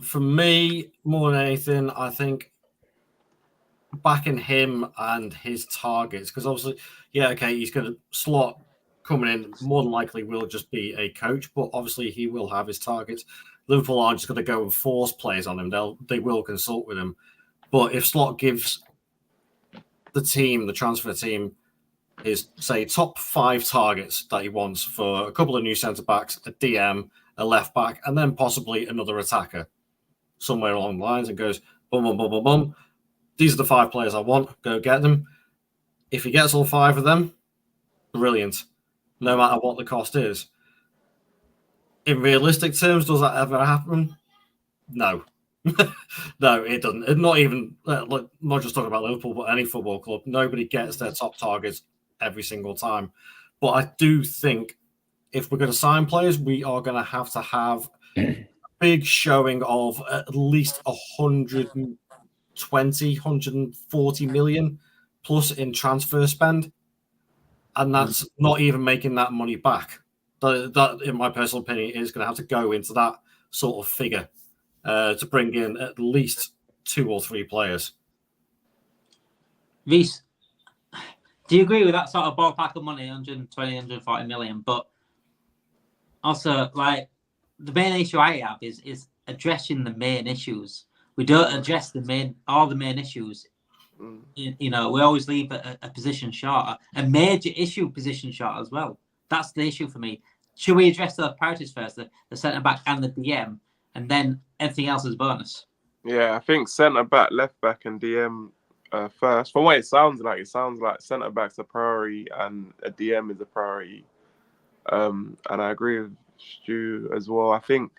For me, more than anything, I think backing him and his targets, because obviously, yeah, okay, he's going to slot coming in, more than likely will just be a coach, but obviously he will have his targets. Liverpool aren't just going to go and force players on him. They will consult with him. But if Slot gives the transfer team, his, say, top 5 targets that he wants for a couple of new centre-backs, a DM, a left-back, and then possibly another attacker somewhere along the lines, and goes, boom, boom, boom, boom, boom. These are the 5 players I want. Go get them. If he gets all 5 of them, brilliant. No matter what the cost is. In realistic terms, does that ever happen? No. No, it doesn't. It's not even, not just talking about Liverpool, but any football club. Nobody gets their top targets every single time. But I do think if we're going to sign players, we are going to have a big showing of at least 120, 140 million plus in transfer spend. And that's not even making that money back. That, in my personal opinion, is going to have to go into that sort of figure to bring in at least 2 or 3 players. Reece, do you agree with that sort of ballpark of money, 120, 140 million? But also, like, the main issue I have is addressing the main issues. We don't address all the main issues. You know, we always leave a position short, a major issue position short as well. That's the issue for me. Should we address those priorities first, the centre back and the DM, and then everything else is bonus. Yeah, I think centre back, left back, and DM first. From what it sounds like centre back's a priority and a DM is a priority. And I agree with Stu as well. I think,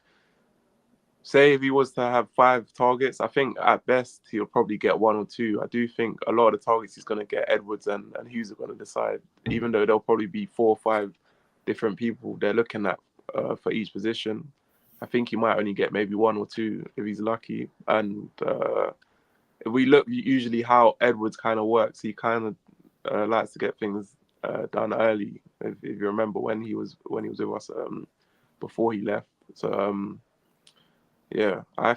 say if he was to have 5 targets, I think at best he'll probably get 1 or 2. I do think a lot of the targets he's going to get, Edwards and Hughes are going to decide, even though there'll probably be 4 or 5 different people they're looking at for each position. I think he might only get maybe 1 or 2 if he's lucky. And if we look usually how Edwards kind of works, he kind of likes to get things done early. If you remember when he was with us before he left. So yeah, I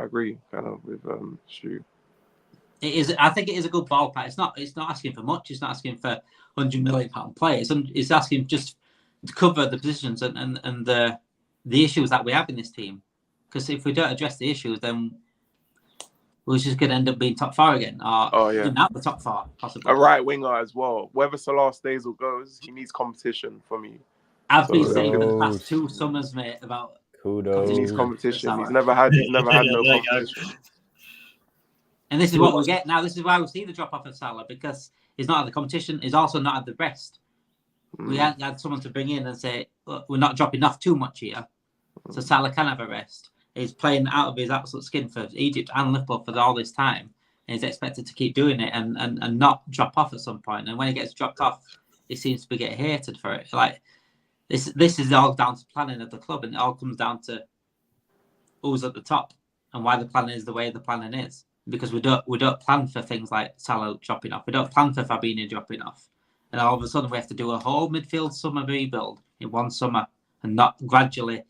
agree kind of with Stu. It is. I think it is a good ballpark. It's not asking for much. It's not asking for £100 million players. It's asking just to cover the positions and the issues that we have in this team. Because if we don't address the issues, then we're just going to end up being top 4 again, or not the top 4 possibly. A right winger as well. Whether Salah stays or goes, he needs competition for me. I've been saying for the past 2 summers, mate, about kudos. He needs competition. He's never had no competition. And this is what we get now. This is why we see the drop off of Salah, because he's not at the competition. He's also not at the rest. We had someone to bring in and say, look, we're not dropping off too much here, so Salah can have a rest. He's playing out of his absolute skin for Egypt and Liverpool for all this time, and he's expected to keep doing it and not drop off at some point. And when he gets dropped off, he seems to be getting hated for it. Like this is all down to planning of the club, and it all comes down to who's at the top and why the planning is the way the planning is. Because we don't plan for things like Salah dropping off. We don't plan for Fabinho dropping off. And all of a sudden we have to do a whole midfield summer rebuild in one summer and not gradually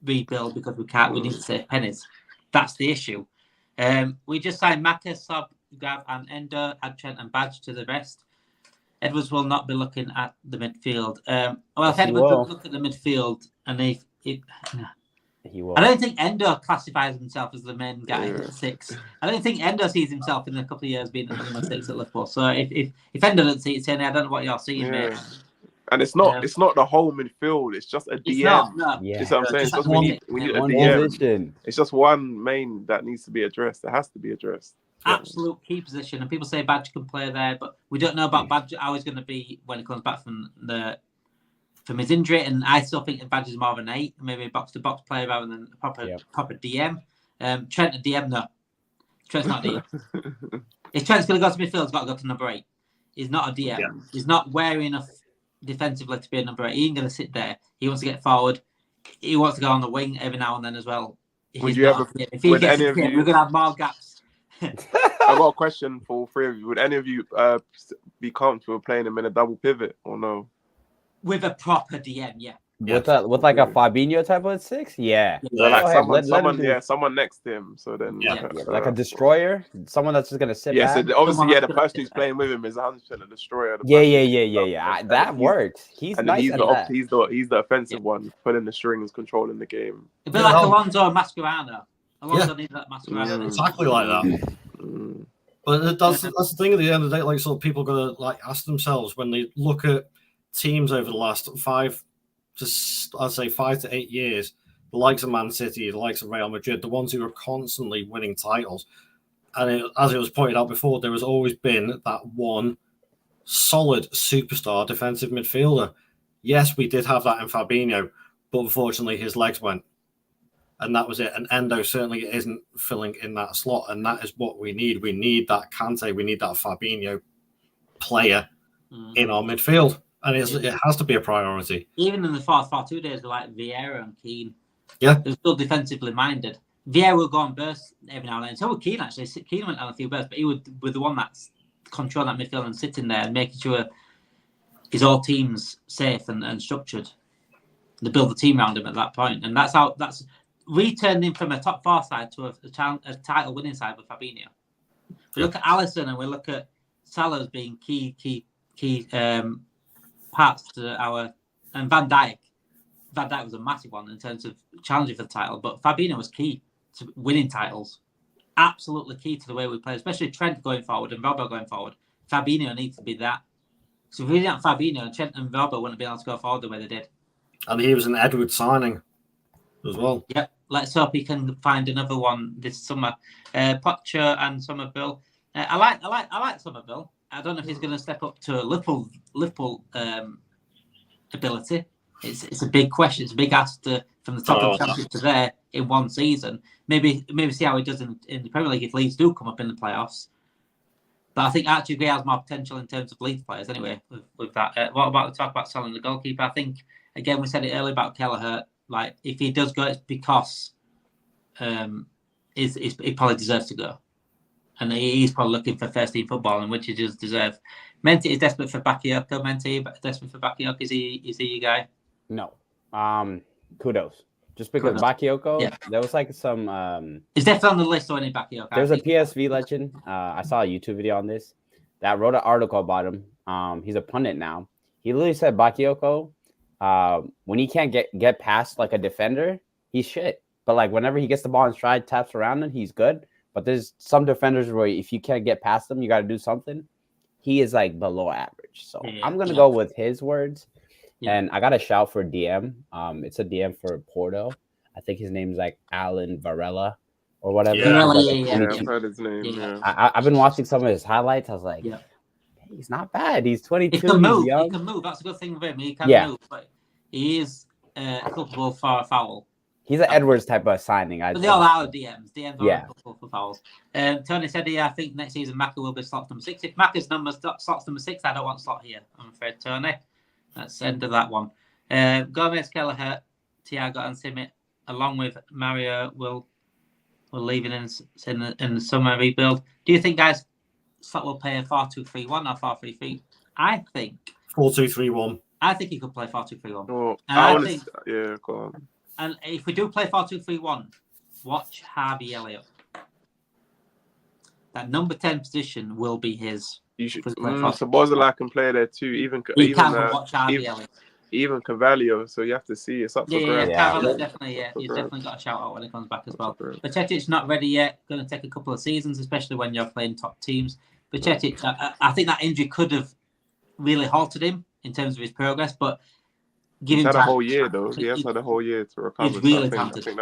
rebuild because we need to save pennies. That's the issue. We just signed Maka, Sob, Gav and Endo, add Trent and Badge to the rest. Edwards will not be looking at the midfield. If Edwards will look at the midfield and he will. I don't think Endo classifies himself as the main guy at 6. I don't think Endo sees himself in a couple of years being the number 6 at Liverpool. So if Endo doesn't see it, I don't know what you're seeing, mate. And it's not the whole midfield. It's just a DM. No. Yeah. It's what I'm saying. It's just we need a one DM. position. It's just one main that needs to be addressed. It has to be addressed. Absolute key position. And people say Badge can play there, but we don't know about Badge how he's going to be when he comes back from his injury. And I still think that Badge is more of an 8, maybe a box-to-box player rather than a proper DM. Trent a DM, no. Trent's not a DM. If Trent's going to go to midfield, he's got to go to number 8. He's not a DM. Yeah. He's not wearing enough defensively to be a number 8. He ain't going to sit there. He wants to get forward. He wants to go on the wing every now and then as well. Would you ever? If he gets we're going to have more gaps. I've got a question for all 3 of you. Would any of you be comfortable playing him in a double pivot or no? With a proper DM, yeah. With like a Fabinho type of 6, yeah. Like someone next to him. So then, like a destroyer, someone that's just gonna sit back. So obviously, the person who's playing with him is 100% a destroyer. That works. He's nice. He's the offensive one, pulling the strings, controlling the game. It'd be like Alonso Mascherano. Alonso needs that Mascherano. Exactly like that. But that's the thing. At the end of the day, like, so people gotta like ask themselves when they look at teams over the last 5 to 8 years, the likes of Man City, the likes of Real Madrid, the ones who are constantly winning titles. And as it was pointed out before, there has always been that one solid superstar defensive midfielder. Yes, we did have that in Fabinho, but unfortunately his legs went. And that was it. And Endo certainly isn't filling in that slot. And that is what we need. We need that Kante. We need that Fabinho player in our midfield. And it has to be a priority. Even in the 4-4-2 days, like Vieira and Keane, they're still defensively minded. Vieira will go on bursts every now and then. So would Keane, actually. Keane went on a few bursts, but he would the one that's controlling that midfield and sitting there and making sure his whole team's safe and structured. They build the team around him at that point. And that's we turned him from a top 4 side to a title winning side with Fabinho. We look at Alisson and we look at Salah as being key parts to our, and Van Dijk was a massive one in terms of challenging for the title, but Fabinho was key to winning titles, absolutely key to the way we play, especially Trent going forward and Robbo going forward. Fabinho needs to be that. So if we didn't have Fabinho, Trent and Robbo wouldn't be able to go forward the way they did. And he was an Edward signing. as well. Yep. Let's hope he can find another one this summer. Pocher and Somerville. I like Somerville. I don't know if he's going to step up to Liverpool ability. It's a big question. It's a big ask from the top of the championship to there in one season. Maybe see how he does in the Premier League if Leeds do come up in the playoffs. But I think Archie Gray has more potential in terms of Leeds players anyway. With that, what about the talk about selling the goalkeeper? I think again we said it earlier about Kelleher. Like if he does go, it's because he probably deserves to go. And he's probably looking for first team football, and which he does deserve. Menti is desperate for Bakayoko. Menti desperate for Bakayoko. Is he your guy? No. Kudos. Just because Bakayoko, there was like some. It's definitely on the list or any Bakayoko. There's a PSV legend. I saw a YouTube video on this that wrote an article about him. He's a pundit now. He literally said Bakayoko, when he can't get past like a defender, he's shit. But like whenever he gets the ball in stride, taps around him, he's good. But there's some defenders where if you can't get past them, you got to do something. He is like below average. So I'm going to go with his words. Yeah. And I got a shout for DM. It's a DM for Porto. I think his name's like Alan Varela or whatever. I've heard his name. Yeah. I've been watching some of his highlights. I was like, hey, he's not bad. He's 22. He can move. He's young. He can move. That's a good thing with him. He can move. But he is culpable for a foul. He's an Edwards type of signing. But they all are DMs. DMs are culpable for fouls. Tony said, I think next season Maka will be slot number 6. If Maka's slots number 6, I don't want slot here. I'm afraid, Tony. That's the end of that one. Gomez, Kelleher, Thiago and Simic, along with Mario, will leave in the summer rebuild. Do you think, guys, Slot will play a 4-2-3-1 or 4-3-3? I think 4-2-3-1. I think he could play 4-2-3-1. Oh, go on. And if we do play 4-2-3-1, watch Harvey Elliott. That number 10 position will be his. You should. So Bozala can play there too. Even watch Harvey Elliott. Even Cavallo. So you have to see. It's up for grabs. Cavallo definitely. Yeah, he's definitely got a shout out when he comes back as well. But Cetic's not ready yet. Going to take a couple of seasons, especially when you're playing top teams. But Cetic, I think that injury could have really halted him in terms of his progress. But he's had a whole year though. He has had a whole year to recover. He's really talented.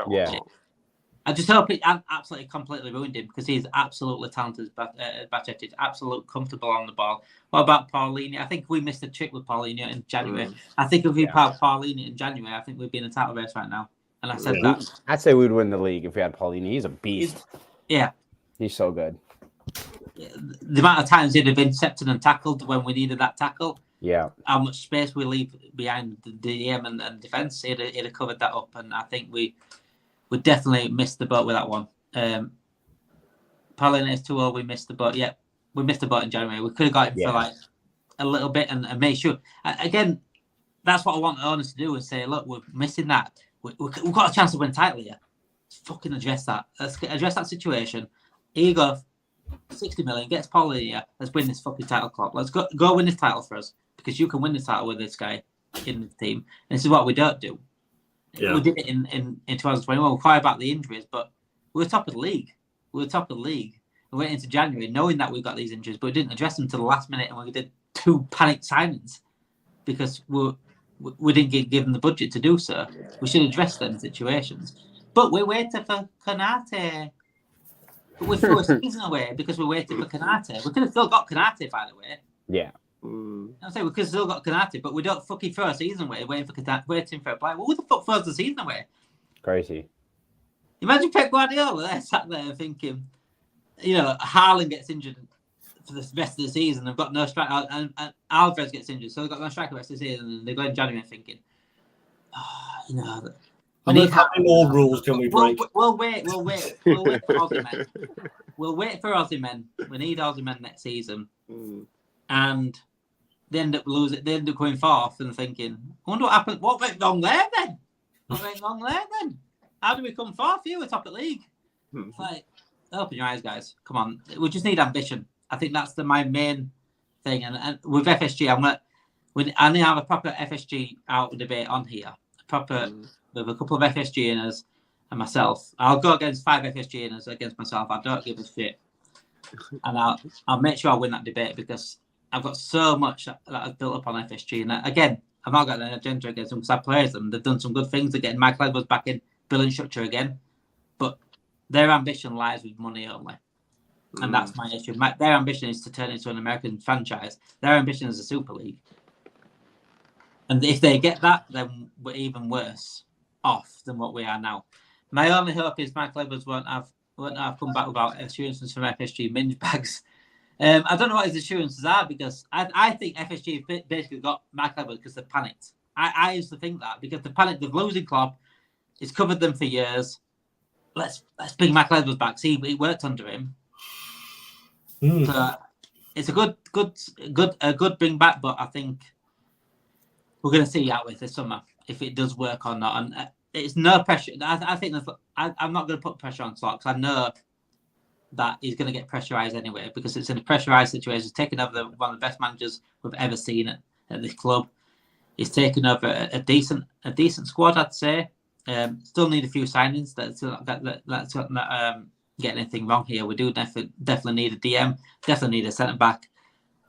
I just hope it absolutely completely ruined him because he's absolutely talented. Bacchetti is absolutely comfortable on the ball. What about Paulinho? I think we missed a trick with Paulinho in January. I think if we had Paulinho in January, I think we'd be in a title race right now. And I said that. I'd say we'd win the league if we had Paulinho. He's a beast. He's so good. The amount of times he'd have intercepted and tackled when we needed that tackle. Yeah. How much space we leave behind the DM and defence, he'd have covered that up. And I think we definitely missed the boat with that one. Paulinho is too old. We missed the boat. Yeah, we missed the boat in January. We could have got him for like a little bit and made sure. Again, that's what I want the owners to do and say, look, we're missing that. We've got a chance to win a title here. Let's fucking address that. Let's address that situation. Here you go. 60 million, gets Paulinho here. Let's win this fucking title club. Let's go win this title for us because you can win this title with this guy in the team. And this is what we don't do. Yeah. We did it in 2021. We're quiet about the injuries, but we were top of the league. We went into January knowing that we got these injuries, but we didn't address them to the last minute, and we did 2 panic signings because we didn't get given the budget to do so. We should address them situations. But we're waiting for Konate. But we threw a season away because we're waiting for Konate. We could have still got Konate, by the way. Yeah. I say we could have still got Konate, but we don't fucking throw a season away waiting for a player. Well, who the fuck throws the season away? Crazy. Imagine Pep Guardiola there sat there thinking, Haaland gets injured for the rest of the season. They've got no striker, and Alvarez gets injured, so they've got no striker the rest of the season. And they go in January thinking, how many more rules can we break? We'll wait for Ousmane. We'll wait for Ousmane. We need Ousmane next season. And they end up losing. They end up going fourth and thinking, I wonder what happened. What went wrong there then? How do we come fourth here? We're top of the league. It's like, open your eyes, guys. Come on. We just need ambition. I think that's my main thing. And with FSG, I need to have a proper FSG out debate on here. With a couple of FSG-ers and myself. I'll go against 5 FSG-ers against myself. I don't give a shit. And I'll make sure I win that debate because I've got so much that I've built up on FSG. And again, I've not got an agenda against them because I praise them. They've done some good things. They're getting Michael Edwards back in brilliant structure again, but their ambition lies with money only. And that's my issue. Their ambition is to turn it into an American franchise. Their ambition is a Super League. And if they get that, then we're even worse off than what we are now. My only hope is Michael Edwards won't have come back without assurances from FSG minge bags. I don't know what his assurances are, because I think FSG basically got Michael Edwards because they panicked. I used to think that, because the panic, the losing club, it's covered them for years. Let's bring Michael Edwards back. See, it worked under him. So it's a good bring back, but I think we're going to see out with this summer if it does work or not. And it's no pressure. I think I'm not going to put pressure on Slot, because I know that he's going to get pressurised anyway, because it's in a pressurised situation. He's taken over one of the best managers we've ever seen at this club. He's taken over a decent squad, I'd say. Still need a few signings. That's not getting anything wrong here. We do definitely need a DM. Definitely need a centre back.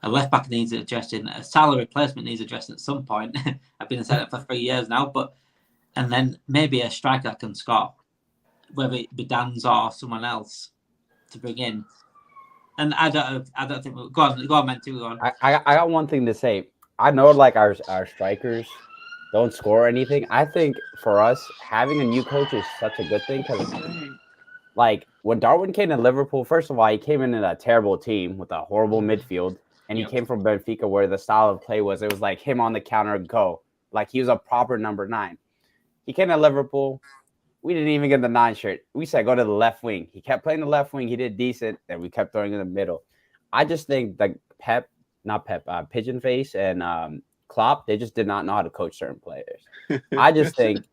A left back needs addressing. A salary replacement needs addressing at some point. I've been a centre for 3 years now, and then maybe a striker that can score, whether it be Dan's or someone else to bring in. And I don't think go on, man. Go on. I got one thing to say. I know, like, our strikers don't score anything. I think for us, having a new coach is such a good thing, because, like, when Darwin came to Liverpool, first of all, he came in a terrible team with a horrible midfield, and he came from Benfica, where the style of play was, it was like him on the counter, go. Like, he was a proper number 9. He came to Liverpool. We didn't even get the 9 shirt. We said go to the left wing. He kept playing the left wing. He did decent, and we kept throwing in the middle. I just think that Pigeon Face and Klopp, they just did not know how to coach certain players. I just think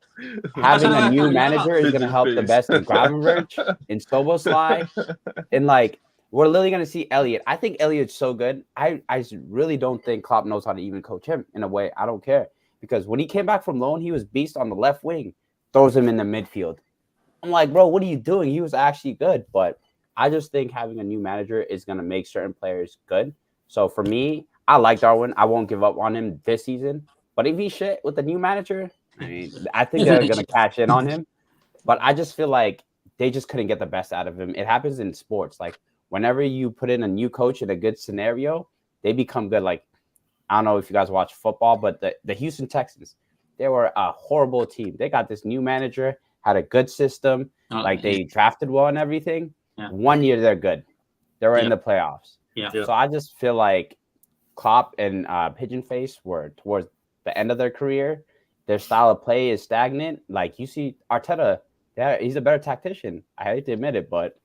having a new manager is going to help the best in Gravenberch, in Soboslai, and, like, we're literally going to see Elliot. I think Elliot's so good. I really don't think Klopp knows how to even coach him in a way. I don't care, because when he came back from loan, he was beast on the left wing, throws him in the midfield. I'm like, bro, what are you doing? He was actually good, but I just think having a new manager is going to make certain players good. So for me, I like Darwin. I won't give up on him this season. But if he's shit with the new manager, I mean, I think they're going to cash in on him. But I just feel like they just couldn't get the best out of him. It happens in sports. Like, whenever you put in a new coach in a good scenario, they become good. Like, I don't know if you guys watch football, but the Houston Texans, they were a horrible team. They got this new manager, had a good system. They drafted well and everything. Yeah. 1 year, they're good. They were in the playoffs. Yeah. So I just feel like Klopp and Pigeon Face were towards the end of their career. Their style of play is stagnant. Like, you see Arteta, he's a better tactician. I hate to admit it, but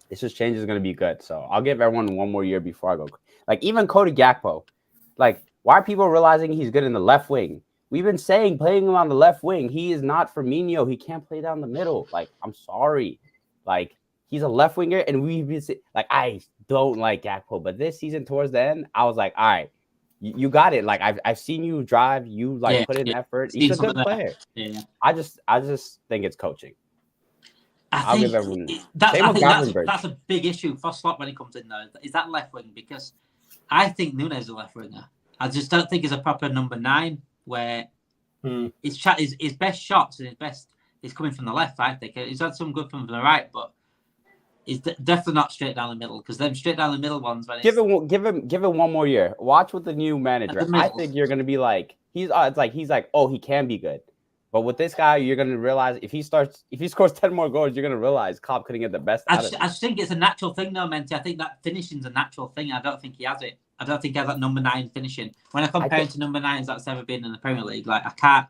it's just change is going to be good. So I'll give everyone 1 more year before I go. Like, even Cody Gakpo. Like, why are people realizing he's good in the left wing? We've been saying playing him on the left wing. He is not Firmino. He can't play down the middle. Like, I'm sorry. Like, he's a left winger, and we've been like, I don't like Gakpo, but this season towards the end, I was like, all right, you got it. Like, I've seen you drive, you put in effort. He's a good player. Yeah. I just think it's coaching. I'll give everyone. That's a big issue for Slot when he comes in though. Is that left wing? Because I think Nunes is a left winger. I just don't think he's a proper number 9 where his best shots and his best is coming from the left. I think he's had some good from the right, but he's definitely not straight down the middle, because them straight down the middle ones. When give him 1 more year. Watch with the new manager. I think you're gonna be like he's like, oh, he can be good. But with this guy, you're gonna realize if he scores 10 more goals, you're gonna realize Klopp couldn't get the best out of him. I just think it's a natural thing though, Menti. I think that finishing's a natural thing. I don't think he has it. I don't think he has that number 9 finishing. When I compare him to number 9s that's ever been in the Premier League, like, I can't.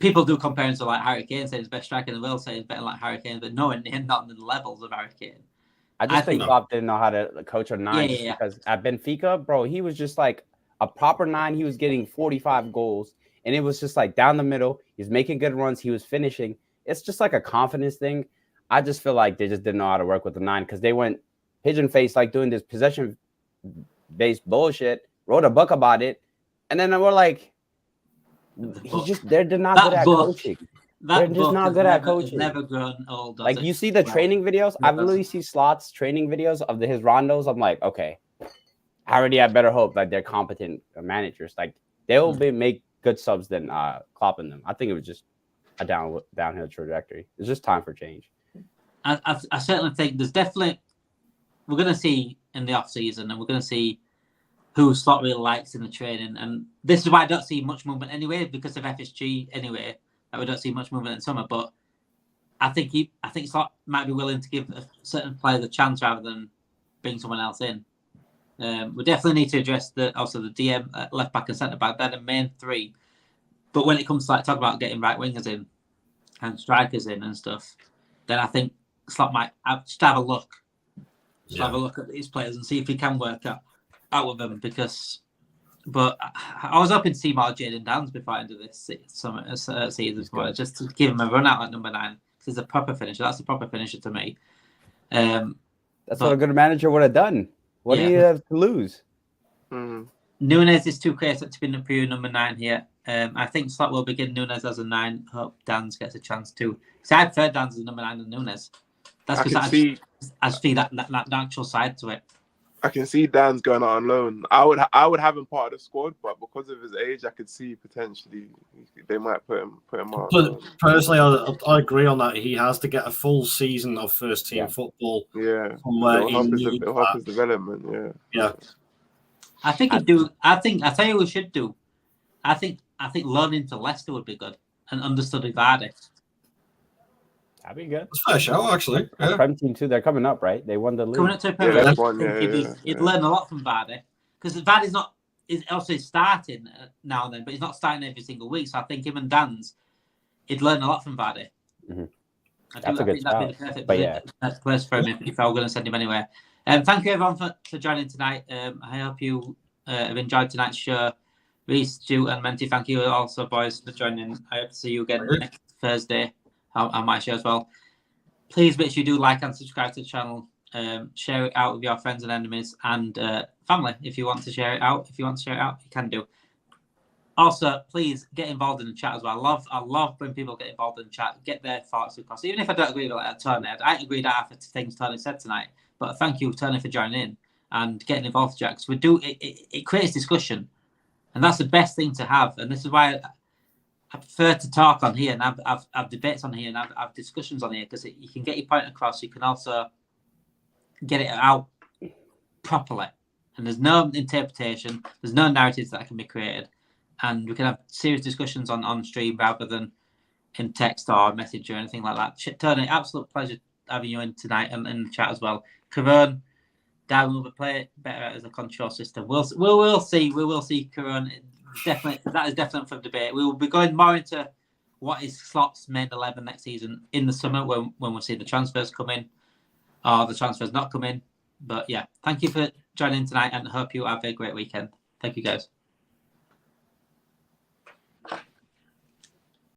People do compare him to, like, Harry Kane, say he's best striker in the world, say he's better like Harry Kane, but not in the levels of Harry Kane. I think Klopp didn't know how to coach a 9 because at Benfica, bro, he was just like a proper 9. He was getting 45 goals, and it was just like down the middle. He was making good runs. He was finishing. It's just like a confidence thing. I just feel like they just didn't know how to work with the 9 because they went pigeon face, like doing this possession-based bullshit, wrote a book about it, and then we're like, they're not good at coaching. They're just not good at coaching. Never grown old. Like, you see the training videos. I literally see Slot's training videos of his rondos. I'm like, okay, I already have better hope that they're competent managers. Like, they'll make good subs than Klopp in them. I think it was just a downhill trajectory. It's just time for change. I certainly think we're going to see in the off season, and we're going to see who Slot really likes in the training. And this is why I don't see much movement anyway, because of FSG anyway. That we don't see much movement in summer. But I think Slot might be willing to give a certain player the chance rather than bring someone else in. We definitely need to address the DM left back and centre back. They're the main three. But when it comes to talking about getting right wingers in and strikers in and stuff, then I think Slot might just have a look. Have a look at these players and see if he can work out with them. But I was hoping to see more Jayden Downs before I ended this season, just to give him a run out at number 9. He's a proper finisher. That's a proper finisher to me. That's what a good manager would have done. What do you have to lose? Nunes is too creative to be the pure number 9 here. I think Slot will begin Nunes as a 9. Hope Dans gets a chance too. Because I prefer Dans as number 9 than Nunes. That's because I see that natural side to it. I can see Dan's going out on loan. I would have him part of the squad, but because of his age, I could see potentially they might put him out. But personally, I agree on that. He has to get a full season of first team football. Yeah, from where it'll help his development. Yeah. I think he'd do. I tell you what we should do. I think loaning to Leicester would be good and understudy Vardy. That'd be good. It's a fair show, actually. Yeah. Prem team too. They're coming up, right? They won the league. Coming up to a period. He'd learn a lot from Vardy because Vardy's is also starting now and then, but he's not starting every single week. So I think him and Dan's, he'd learn a lot from Vardy. Mm-hmm. That'd be the perfect place for him if I were going to send him anywhere. Thank you everyone for joining tonight. I hope you have enjoyed tonight's show. Reece, Stu, and Menti, thank you also, boys, for joining. I hope to see you again next Thursday on my show as well. Please make sure you do like and subscribe to the channel. Share it out with your friends and enemies and family if you want to share it out. If you want to share it out, you can do. Also, please get involved in the chat as well. I love when people get involved in the chat, get their thoughts across. Even if I don't agree with Tony, I agree that after things Tony said tonight. But thank you, Tony, for joining in and getting involved, Jack. Because it creates discussion, and that's the best thing to have. And this is why I prefer to talk on here and have debates on here and have discussions on here, because you can get your point across. You can also get it out properly, and there's no interpretation. There's no narratives that can be created, and we can have serious discussions on stream rather than in text or message or anything like that. Tony, absolute pleasure having you in tonight and in the chat as well. Karan, Darwin will play better as a control system. We will see Karan. That is definitely for debate. We will be going more into what is Slot's main 11 next season in the summer when we see the transfers come in or the transfers not come in. But yeah, thank you for joining tonight and hope you have a great weekend. Thank you, guys.